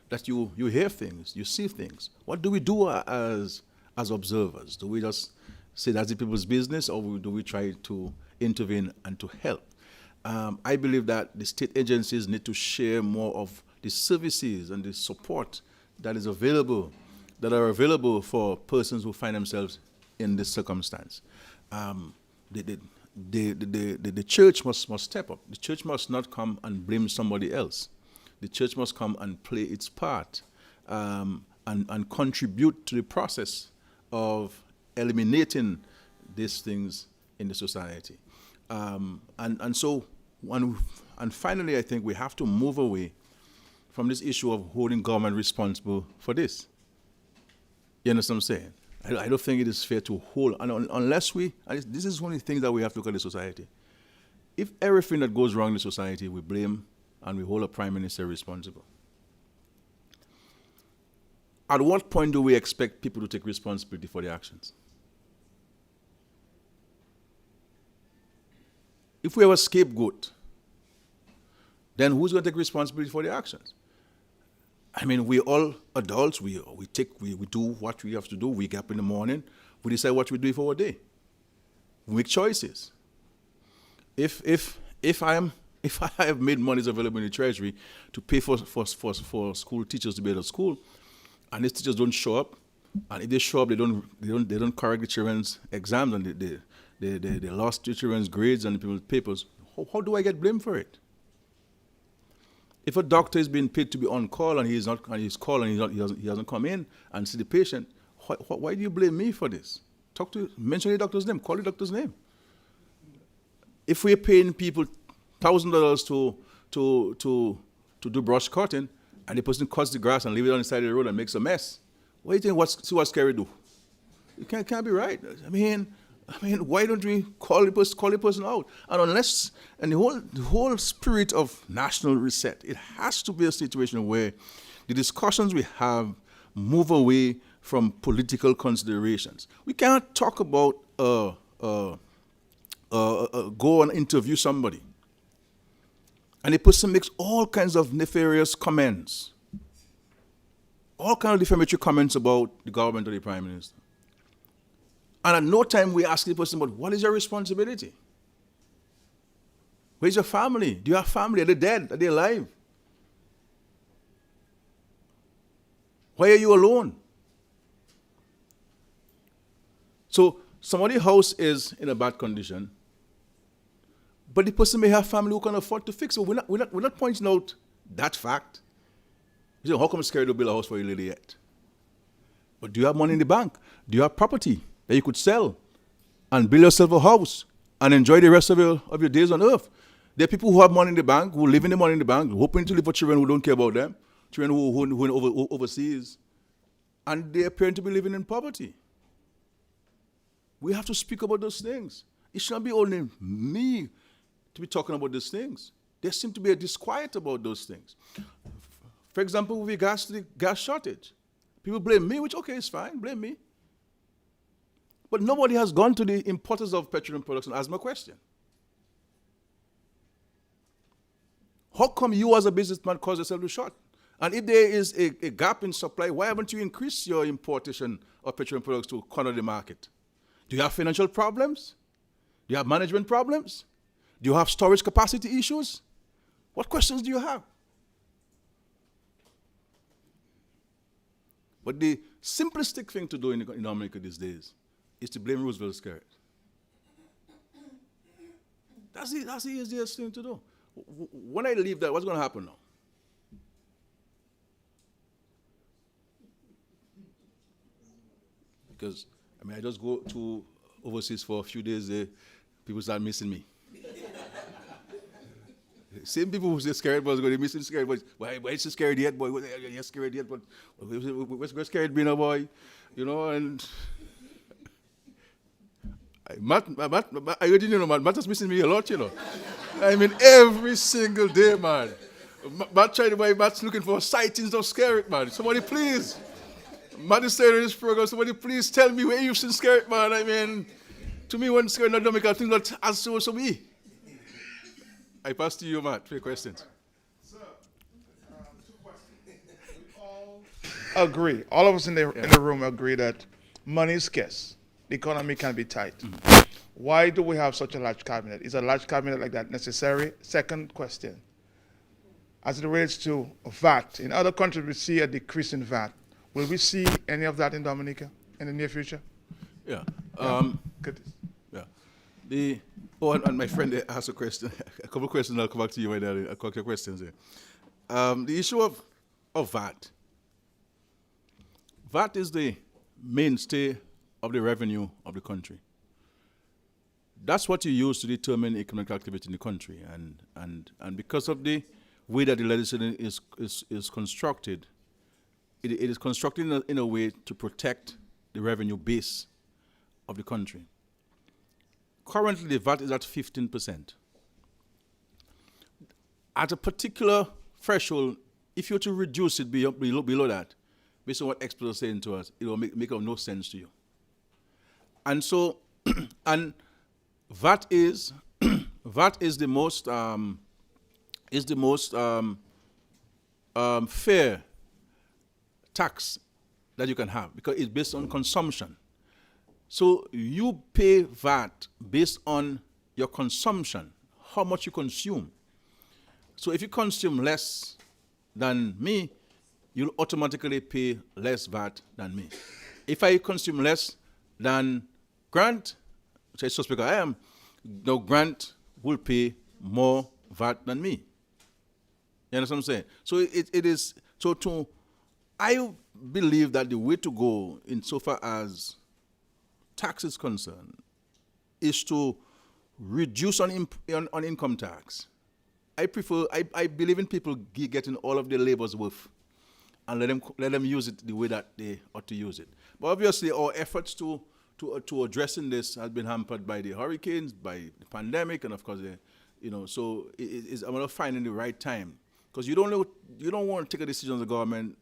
that you hear things, you see things. What do we do as observers? Do we just say that's the people's business, or do we try to intervene and to help? I believe that the state agencies need to share more of the services and the support that are available for persons who find themselves in this circumstance. The church must step up. The church must not come and blame somebody else. The church must come and play its part and contribute to the process of eliminating these things in the society. And finally, I think we have to move away from this issue of holding government responsible for this. You understand what I'm saying? I don't think it is fair to hold, unless this is one of the things that we have to look at the society. If everything that goes wrong in the society we blame and we hold a prime minister responsible, at what point do we expect people to take responsibility for their actions? If we have a scapegoat, then who's going to take responsibility for their actions? I mean, we all adults, we do what we have to do. We get up in the morning, we decide what we do for our day. We make choices. If I have made monies available in the treasury to pay for school teachers to be at school, and these teachers don't show up, and if they show up, they don't correct the children's exams, and they lost the children's grades and the people's papers, how do I get blamed for it? If a doctor is being paid to be on call and he hasn't come in and see the patient, why do you blame me for this? Mention the doctor's name, call the doctor's name. If we're paying people $1,000 to do brush cutting, and the person cuts the grass and leaves it on the side of the road and makes a mess, what do you think? See what Skerrit do? It can't be right. I mean, why don't we call the person out? And the whole spirit of national reset, it has to be a situation where the discussions we have move away from political considerations. We cannot talk about go and interview somebody, and the person makes all kinds of nefarious comments, all kinds of defamatory comments about the government or the prime minister. And at no time we ask the person, but what is your responsibility? Where's your family? Do you have family? Are they dead? Are they alive? Why are you alone? So somebody's house is in a bad condition, but the person may have family who can afford to fix it. We're not pointing out that fact. You say, how come Skerrit to build a house for your lady yet? But do you have money in the bank? Do you have property that you could sell and build yourself a house and enjoy the rest of your days on earth. There are people who have money in the bank, who live in the money in the bank, hoping to live for children who don't care about them, children who are overseas, and they appear to be living in poverty. We have to speak about those things. It shouldn't be only me to be talking about those things. There seems to be a disquiet about those things. For example, with regards to the gas shortage, people blame me, which, okay, it's fine, blame me. But nobody has gone to the importers of petroleum products and asked my question. How come you as a businessman cause yourself to short? And if there is a gap in supply, why haven't you increased your importation of petroleum products to corner the market? Do you have financial problems? Do you have management problems? Do you have storage capacity issues? What questions do you have? But the simplistic thing to do in Dominica these days is to blame Roosevelt Skerrit. That's the easiest thing to do. When I leave that, what's going to happen now? Because, I just go to overseas for a few days, people start missing me. Same people who say Skerrit was going to miss Skerrit, but why is he scared yet, boy? You're scared yet, but where's Skerrit been, boy? And Matt, Matt is missing me a lot, every single day, man. Matt's looking for sightings of Skerrit, man. Somebody please. Matt is saying in this program, somebody please tell me where you've seen Skerrit, man. To me, when Skerrit not Dominica, I think that as so be. I pass to you, Matt, for your questions. Sir, 2 questions. We all agree, all of us in the room agree that money is scarce. The economy can be tight. Mm-hmm. Why do we have such a large cabinet? Is a large cabinet like that necessary? Second question, as it relates to VAT, in other countries we see a decrease in VAT. Will we see any of that in Dominica in the near future? Yeah. Good. Yeah. And my friend asked a question, a couple of questions. I'll come back to you right now. A couple of questions here. The issue of VAT. VAT is the mainstay of the revenue of the country. That's what you use to determine economic activity in the country, and because of the way that the legislation is constructed, it is constructed in a way to protect the revenue base of the country. Currently, the VAT is at 15%. At a particular threshold, if you were to reduce it below that, based on what experts are saying to us, it will make no sense to you. And so, and VAT is the most fair tax that you can have because it's based on consumption. So you pay VAT based on your consumption, how much you consume. So if you consume less than me, you'll automatically pay less VAT than me. If I consume less than Grant, which I suspect I am, now Grant will pay more VAT than me. You understand what I'm saying? So it is, I believe that the way to go insofar as tax is concerned is to reduce on income tax. I believe in people getting all of their labor's worth and let them use it the way that they ought to use it. But obviously our efforts to addressing this has been hampered by the hurricanes, by the pandemic, and of course, so it's about finding the right time. Because you don't want to take a decision as a government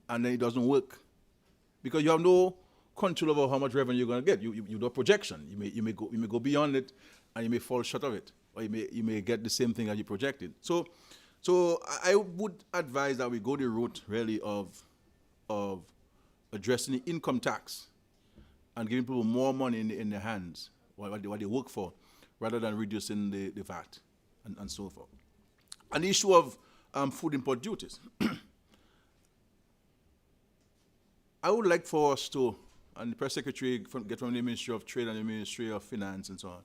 and then it doesn't work. Because you have no control over how much revenue you're going to get. You do a projection. You may go beyond it and you may fall short of it. Or you may get the same thing as you projected. So I would advise that we go the route really of addressing the income tax and giving people more money in their hands, what they work for, rather than reducing the VAT and so forth. And the issue of food import duties. I would like for us to, and the press secretary get from the Ministry of Trade and the Ministry of Finance and so on,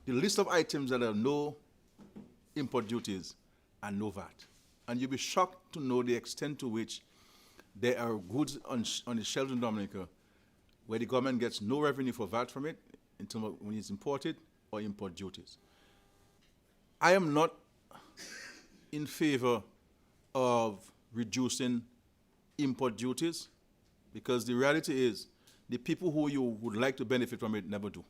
the list of items that have no import duties and no VAT. And you'll be shocked to know the extent to which there are goods on the shelves in Dominica where the government gets no revenue for VAT from it until when it's imported, or import duties. I am not in favor of reducing import duties, because the reality is the people who you would like to benefit from it never do.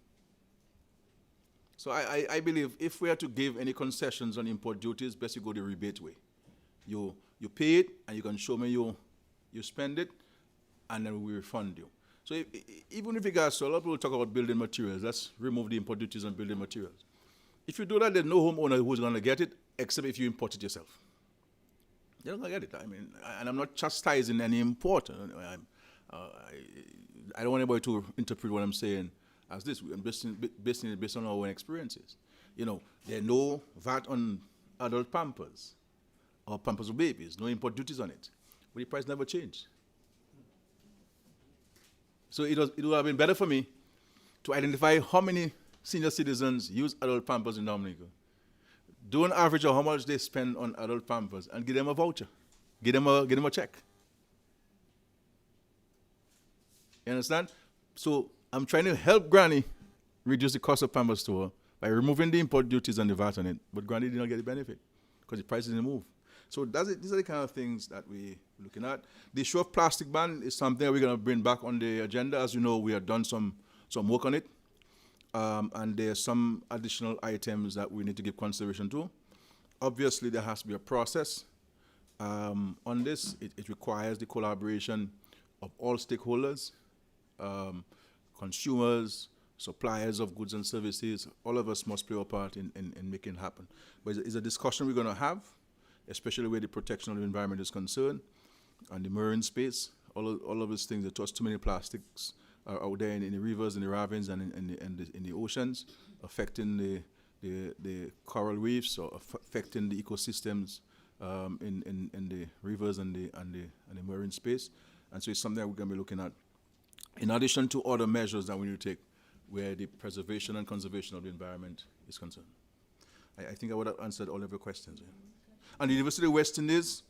So I believe if we are to give any concessions on import duties, best you go the rebate way. You pay it and you can show me you spend it, and then we refund you. So even if you guys, so a lot of people talk about building materials, let's remove the import duties on building materials. If you do that, there's no homeowner who's going to get it, except if you import it yourself. You're not going to get it. I mean, and I'm not chastising any import. I don't want anybody to interpret what I'm saying as this. I'm based on our own experiences. You know, there's no VAT on adult Pampers or Pampers for babies, no import duties on it. But the price never changed. So it would have been better for me to identify how many senior citizens use adult Pampers in Dominica, do an average of how much they spend on adult Pampers, and give them a voucher, give them a check. You understand? So I'm trying to help Granny reduce the cost of Pampers to her by removing the import duties and the VAT on it, but Granny did not get the benefit because the price didn't move. So these are the kind of things that we're looking at. The issue of plastic ban is something that we're going to bring back on the agenda. As you know, we have done some work on it, and there are some additional items that we need to give consideration to. Obviously, there has to be a process on this. It requires the collaboration of all stakeholders, consumers, suppliers of goods and services. All of us must play our part in making it happen. But it's a discussion we're going to have, especially where the protection of the environment is concerned, and the marine space. All of these things, there's too many plastics are out there in the rivers, in the ravines, and in the oceans, affecting the coral reefs, or affecting the ecosystems in the rivers and the marine space. And so it's something that we're going to be looking at, in addition to other measures that we need to take where the preservation and conservation of the environment is concerned. I think I would have answered all of your questions. Yeah. And the University of West Indies,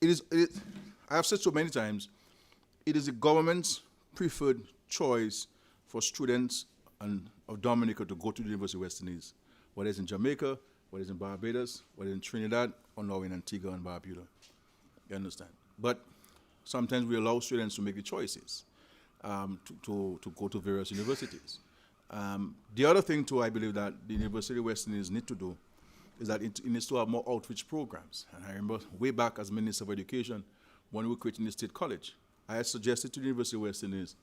I have said so many times, it is the government's preferred choice for students of Dominica to go to the University of West Indies, whether it's in Jamaica, whether it's in Barbados, whether it's in Trinidad, or now in Antigua and Barbuda. You understand? But sometimes we allow students to make the choices to go to various universities. The other thing, too, I believe that the University of West Indies need to do is that it needs to have more outreach programs. And I remember way back as Minister of Education, when we were creating the State College, I had suggested to the University of West Indies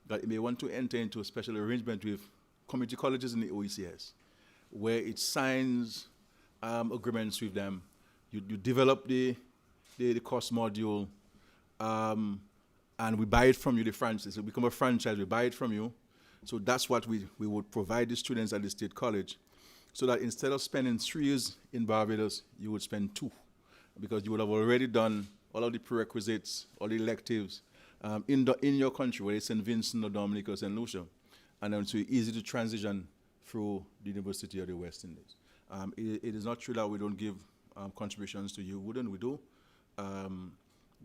that it may want to enter into a special arrangement with community colleges in the OECS, where it signs agreements with them. You develop the course module, and we buy it from you, the franchise. It become a franchise, we buy it from you. So that's what we would provide the students at the State College, so that instead of spending 3 years in Barbados, you would spend 2, because you would have already done all of the prerequisites, all the electives in your country, whether it's St. Vincent or Dominica or St. Lucia, and then it's easy to transition through the University of the West Indies. It is not true that we don't give contributions to you. Wouldn't we do?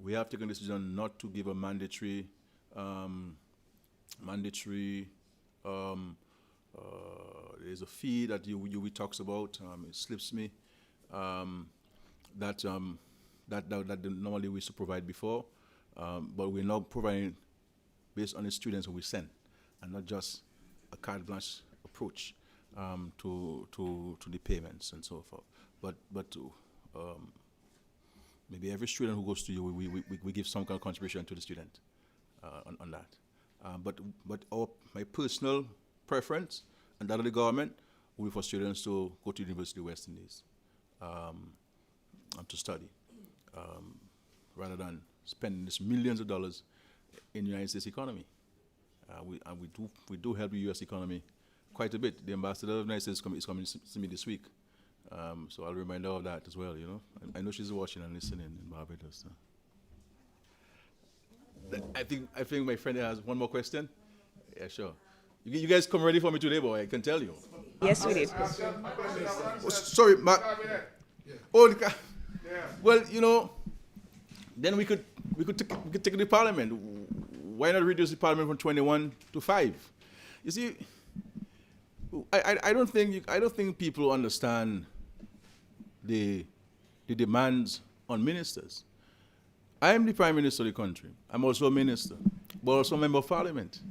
We have taken a decision not to give a mandatory there's a fee that UWI talks about. It slips me. That normally we used to provide before, but we're now providing based on the students who we send, and not just a carte blanche approach to the payments and so forth. But maybe every student who goes to you, we give some kind of contribution to the student on that. But my personal preference and that of the government will be for students to go to the University of West Indies to study, rather than spending this millions of dollars in the United States economy. We do help the U.S. economy quite a bit. The ambassador of the United States is coming to see me this week, so I'll remind her of that as well. You know, I know she's watching and listening in Barbados. So. I think my friend has one more question. Yeah, sure. You guys come ready for me today, boy. I can tell you. Yes, we did. Oh, sorry, Matt. Oh, well, you know, then we could take it to Parliament. Why not reduce the Parliament from 21 to 5? You see, I don't think people understand the demands on ministers. I am the Prime Minister of the country. I'm also a minister, but also a member of Parliament.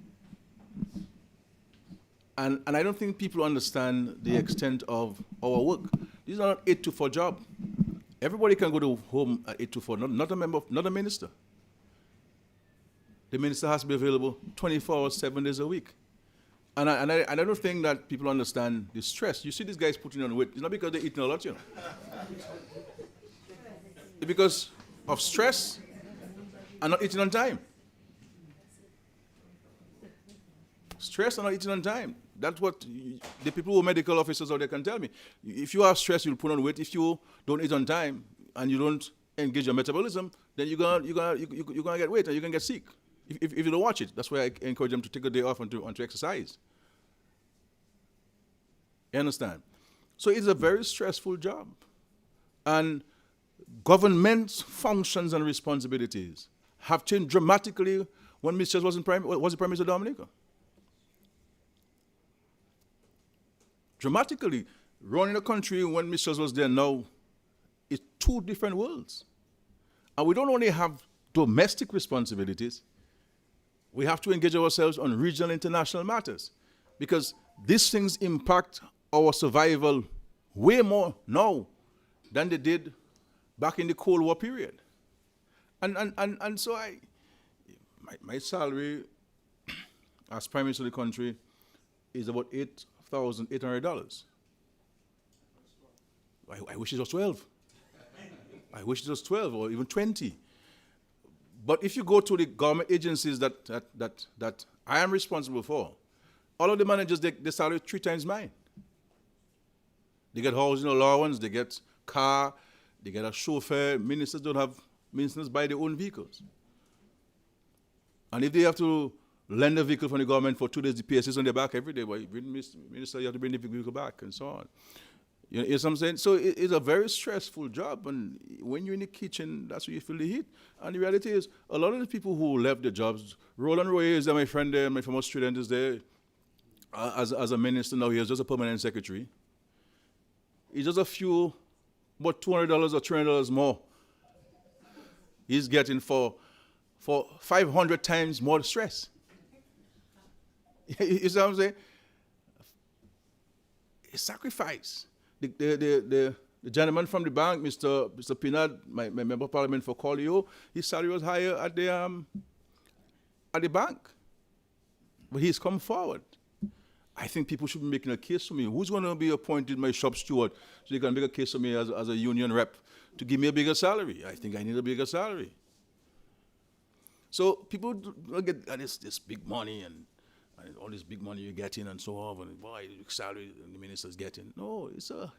And I don't think people understand the extent of our work. This is not an 8 to 4 job. Everybody can go to home at 8 to 4, not a minister. The minister has to be available 24 hours, 7 days a week. And I don't think that people understand the stress. You see these guys putting on weight. It's not because they're eating a lot, you know. It's because of stress and not eating on time. Stress and not eating on time. That's what the people who are medical officers out there can tell me. If you have stress, you'll put on weight. If you don't eat on time and you don't engage your metabolism, then you're gonna get weight and you're gonna get sick. If you don't watch it, that's why I encourage them to take a day off and to exercise. You understand? So it's a very stressful job. And government's functions and responsibilities have changed dramatically when Mr. was the Prime Minister of Dominica. Dramatically. Running a country when Mr. was there now is two different worlds. And we don't only have domestic responsibilities, we have to engage ourselves on regional and international matters because these things impact our survival way more now than they did back in the Cold War period. And so my salary as Prime Minister of the country is about $8,800. I wish it was 12. I wish it was 12 or even 20. But if you go to the government agencies that I am responsible for, all of the managers, they salary 3 times mine. They get housing allowance, they get car, they get a chauffeur. Ministers don't have, ministers buy their own vehicles. And if they have to lend a vehicle from the government for 2 days, the PS is on their back every day. But minister, you have to bring the vehicle back and so on. You know what I'm saying? So it's a very stressful job, and when you're in the kitchen, that's where you feel the heat. And the reality is, a lot of the people who left their jobs, Roland Roy is there, my friend there, my former student is there, as a minister now, he is just a permanent secretary. He's just a few, about $200 or $300 more he's getting for 500 times more stress. You see what I'm saying? It's sacrifice. The gentleman from the bank, Mr. Pinard, my member of parliament for Collio, his salary was higher at the bank. But he's come forward. I think people should be making a case for me. Who's going to be appointed my shop steward so they can make a case for me as a union rep to give me a bigger salary? I think I need a bigger salary. So people don't get this big money and all this big money you're getting and so on, and boy, the salary the minister's getting. No, it's a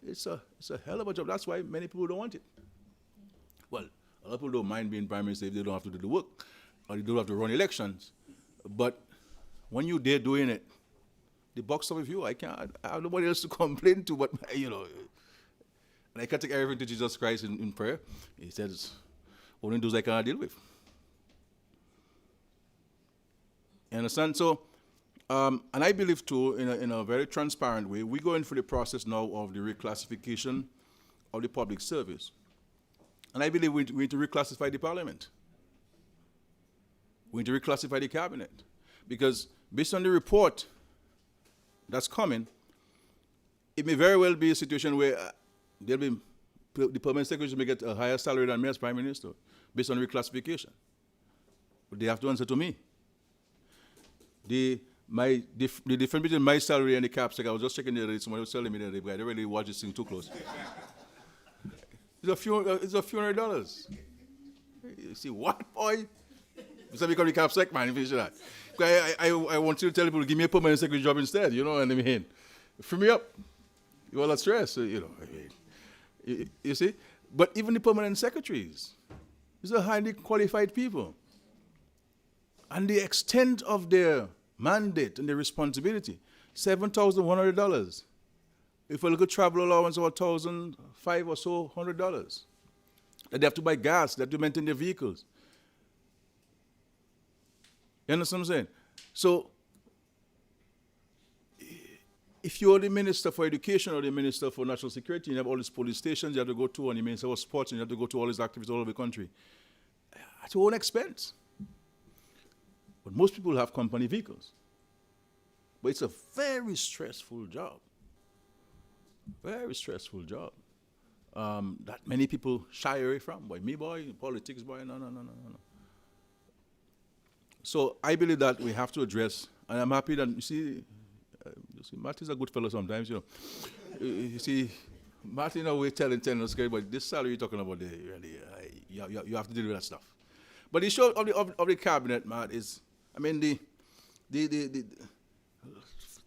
hell of a job. That's why many people don't want it. Well, a lot of people don't mind being prime minister if they don't have to do the work or they don't have to run elections. But when you're there doing it, the buck's up with you. I have nobody else to complain to, but you know. And I can take everything to Jesus Christ in prayer. He says, only those I cannot deal with. You understand? So. And I believe, too, in a very transparent way, we're going through the process now of the reclassification of the public service. And I believe we need to reclassify the parliament. We need to reclassify the cabinet. Because based on the report that's coming, it may very well be a situation where the permanent secretary may get a higher salary than me as Prime Minister, based on reclassification. But they have to answer to me. The difference between my salary and the CAPSEC, I was just checking the other day, somebody was telling me the other day, but I didn't really watch this thing too close. It's a few $100. You see, what, boy? You said become the CAPSEC, man, finish that. I want you to tell people to give me a permanent secretary job instead, you know, and I mean, free me up. You all that stress, you know. I mean, you see? But even the permanent secretaries, these are highly qualified people. And the extent of their mandate and their responsibility, $7,100. If we look at travel allowance, about $1,500 or so, $100. That they have to buy gas, they have to maintain their vehicles. You understand what I'm saying? So if you're the Minister for Education or the Minister for National Security, you have all these police stations you have to go to, and the Minister for Sports, and you have to go to all these activities all over the country at your own expense. But most people have company vehicles. But it's a very stressful job. Very stressful job. That many people shy away from. Boy, me boy, politics boy, no. So I believe that we have to address, and I'm happy that, you see, Martin's a good fellow sometimes, you know. You see, Martin always telling us, but this salary you're talking about, really, you have to deal with that stuff. But the issue of the cabinet, Matt, is, I mean, the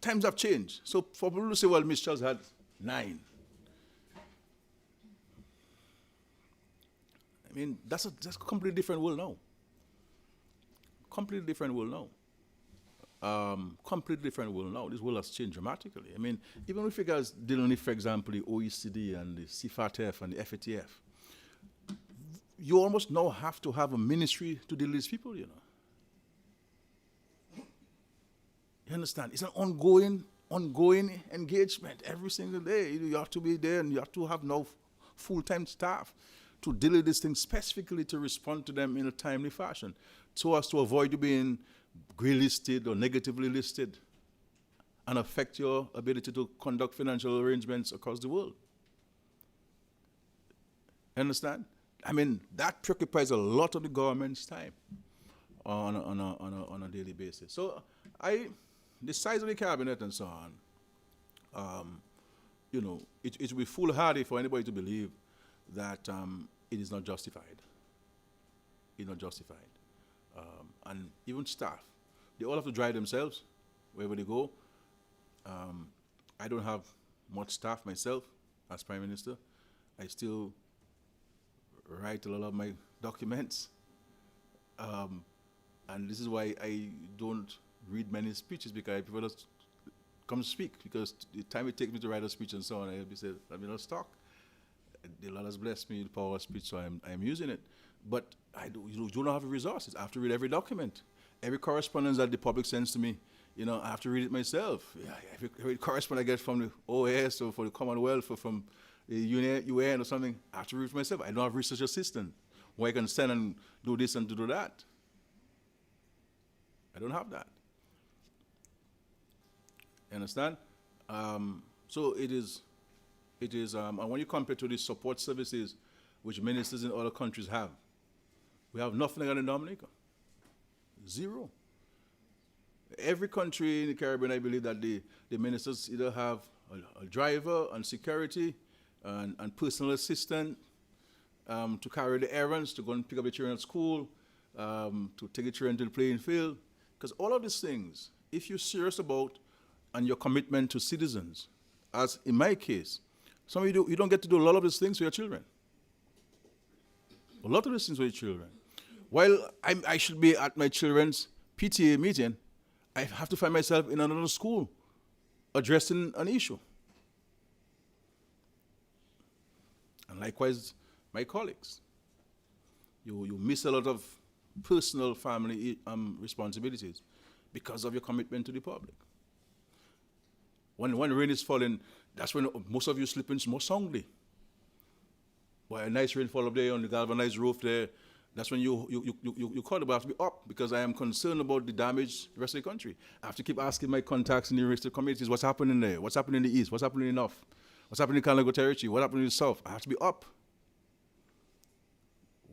times have changed. So for people to say, well, Ms. Charles had 9. I mean, that's a completely different world now. Completely different world now. Completely different world now. This world has changed dramatically. I mean, even with regards dealing with, for example, the OECD and the CFATF and the FATF, you almost now have to have a ministry to deal with these people, you know. You understand? It's an ongoing engagement every single day. You have to be there, and you have to have now full-time staff to deal with these things specifically to respond to them in a timely fashion, so as to avoid you being grey-listed or negatively listed and affect your ability to conduct financial arrangements across the world. Understand? I mean, that preoccupies a lot of the government's time on a daily basis. So the size of the cabinet and so on, you know, it would be foolhardy for anybody to believe that it is not justified. It's not justified. And even staff, they all have to drive themselves wherever they go. I don't have much staff myself as Prime Minister. I still write a lot of my documents. And this is why I don't read many speeches, because I prefer to come speak, because the time it takes me to write a speech and so on, I'm not talk. The Lord has blessed me with the power of speech, so I'm using it. But you do not have the resources. I have to read every document. Every correspondence that the public sends to me, you know, I have to read it myself. Yeah, every correspondence I get from the OAS or for the Commonwealth or from the UN or something, I have to read it myself. I don't have a research assistant where I can send and do this and do that. I don't have that. You understand? So it is, and when you compare to the support services which ministers in other countries have, we have nothing like that in Dominica. Zero. Every country in the Caribbean, I believe that the ministers either have a driver and security and personal assistant to carry the errands, to go and pick up the children at school, to take the children to the playing field. Because all of these things, if you're serious about and your commitment to citizens, as in my case, some of you don't get to do a lot of these things for your children. A lot of these things for your children. While I should be at my children's PTA meeting, I have to find myself in another school addressing an issue. And likewise, my colleagues. You miss a lot of personal family responsibilities because of your commitment to the public. When rain is falling, that's when most of you sleep in more soundly. Well, a nice rainfall up there on the galvanized roof there, that's when you call it, but I have to be up because I am concerned about the damage the rest of the country. I have to keep asking my contacts in the rest of the communities, what's happening there? What's happening in the east? What's happening in the north? What's happening in Canada territory? What's happening in the south? I have to be up.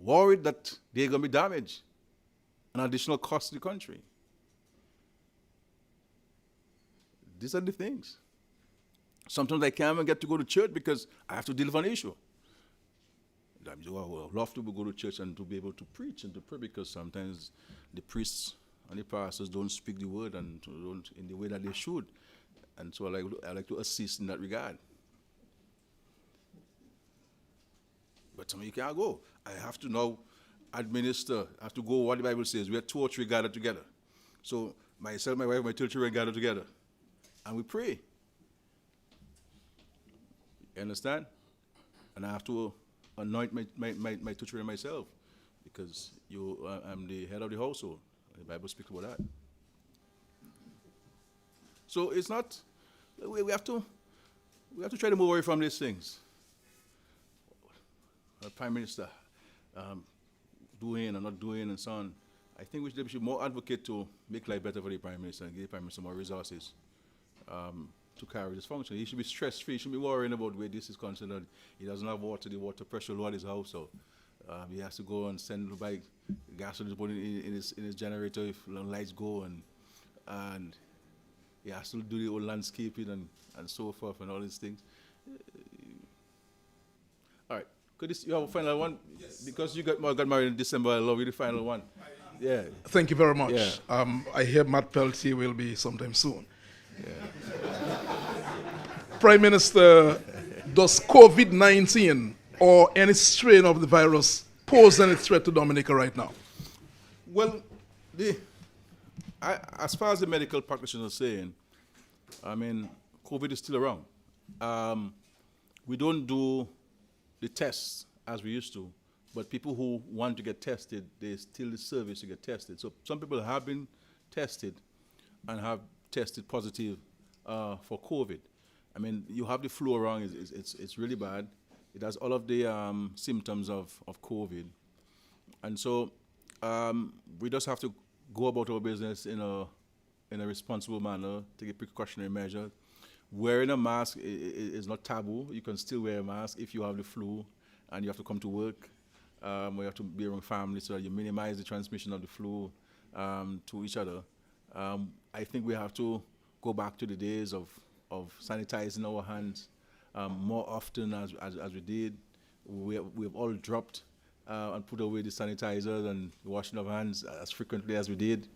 Worried that they're going to be damaged. An additional cost to the country. These are the things. Sometimes I can't even get to go to church because I have to deal with an issue. I would love to go to church and to be able to preach and to pray, because sometimes the priests and the pastors don't speak the word and don't in the way that they should. And so I like to assist in that regard. But some of you can't go. I have to now administer, I have to go what the Bible says. We are 2 or 3 gathered together. So myself, my wife, my 2 children gather together. And we pray. You understand? And I have to anoint my 2 children myself, because I'm the head of the household. The Bible speaks about that. So it's not we have to try to move away from these things. Prime Minister doing and not doing and so on. I think we should more advocate to make life better for the Prime Minister and give the Prime Minister more resources to carry this function. He should be stress-free. He shouldn't be worrying about where this is concerned. He doesn't have water, the water pressure low at his house, so he has to go and send buy gasoline to put in his generator if lights go, and he has to do the old landscaping and so forth and all these things. All right. You have a final one? Yes. Because you got married in December, I love you, the final one. Yeah. Thank you very much. Yeah. I hear Matt Peltier will be sometime soon. Yeah. Prime Minister, does COVID-19 or any strain of the virus pose any threat to Dominica right now? Well, as far as the medical practitioners are saying, I mean, COVID is still around. We don't do the tests as we used to, but people who want to get tested, there's still the service to get tested. So some people have been tested and have tested positive for COVID. I mean, you have the flu around, it's really bad. It has all of the symptoms of COVID. And so we just have to go about our business in a responsible manner, take a precautionary measure. Wearing a mask is not taboo. You can still wear a mask if you have the flu and you have to come to work, or you have to be around family so that you minimize the transmission of the flu to each other. I think we have to go back to the days of sanitizing our hands more often as we did. We have all dropped and put away the sanitizers and washing of hands as frequently as we did.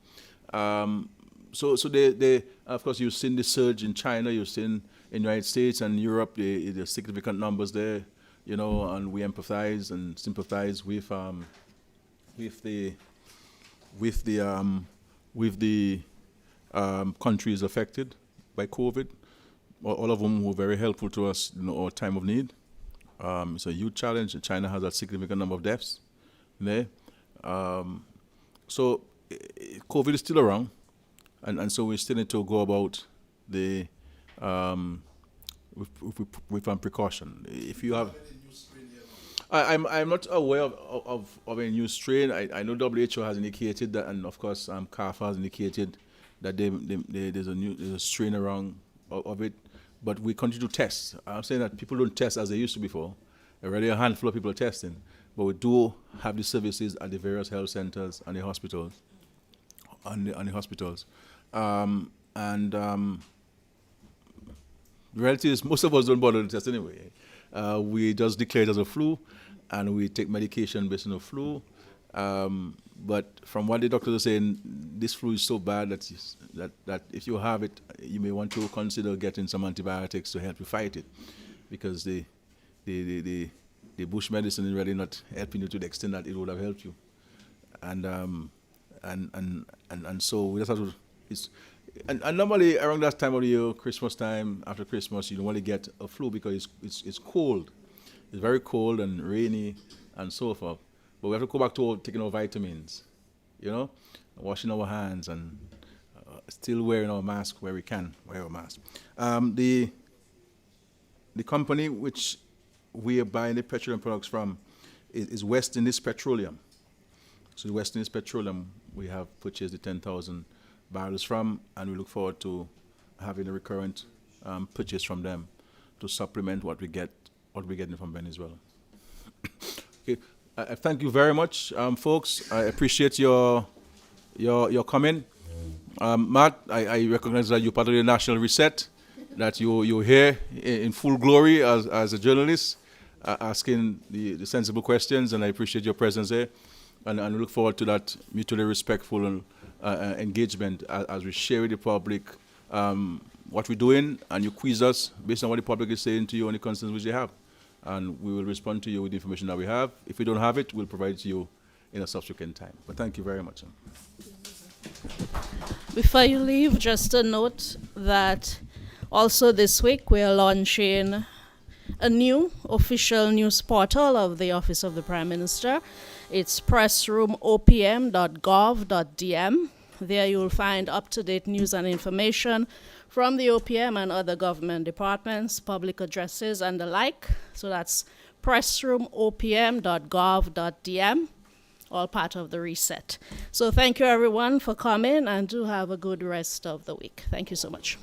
So they of course, you've seen the surge in China, you've seen in the United States and Europe, the significant numbers there, you know, and we empathize and sympathize with the countries affected by COVID, all of them were very helpful to us in our time of need. It's a huge challenge. China has a significant number of deaths there. So COVID is still around. And so we still need to go about the with precaution. If you have, I'm not aware of a new strain. I know WHO has indicated that, and of course CAF has indicated that there's a strain around of it. But we continue to test. I'm saying that people don't test as they used to before. Already a handful of people are testing, but we do have the services at the various health centers and the hospitals. The reality is most of us don't bother to test anyway. We just declare it as a flu, and we take medication based on the flu. But from what the doctors are saying, this flu is so bad that if you have it, you may want to consider getting some antibiotics to help you fight it, because the bush medicine is really not helping you to the extent that it would have helped you. And so we just have to. And normally around that time of the year, Christmas time, after Christmas, you don't want to get a flu because it's cold. It's very cold and rainy and so forth. But we have to go back to taking our vitamins, you know, washing our hands and still wearing our mask where we can wear our mask. The company which we are buying the petroleum products from is West Indies Petroleum. So West Indies Petroleum, we have purchased the 10,000 barrels from, and we look forward to having a recurrent purchase from them to supplement what we're getting from Venezuela. Okay, thank you very much, folks. I appreciate your comment. Matt, I recognize that you're part of the National Reset, that you're here in full glory as a journalist, asking the sensible questions, and I appreciate your presence there. And we look forward to that mutually respectful engagement as we share with the public what we're doing, and you quiz us based on what the public is saying to you and the concerns which they have. And we will respond to you with the information that we have. If we don't have it, we'll provide it to you in a subsequent time. But thank you very much. Before you leave, just a note that also this week we are launching a new official news portal of the Office of the Prime Minister. It's pressroomopm.gov.dm, There you will find up-to-date news and information from the OPM and other government departments, public addresses, and the like. So that's pressroomopm.gov.dm, all part of the reset. So thank you, everyone, for coming, and do have a good rest of the week. Thank you so much.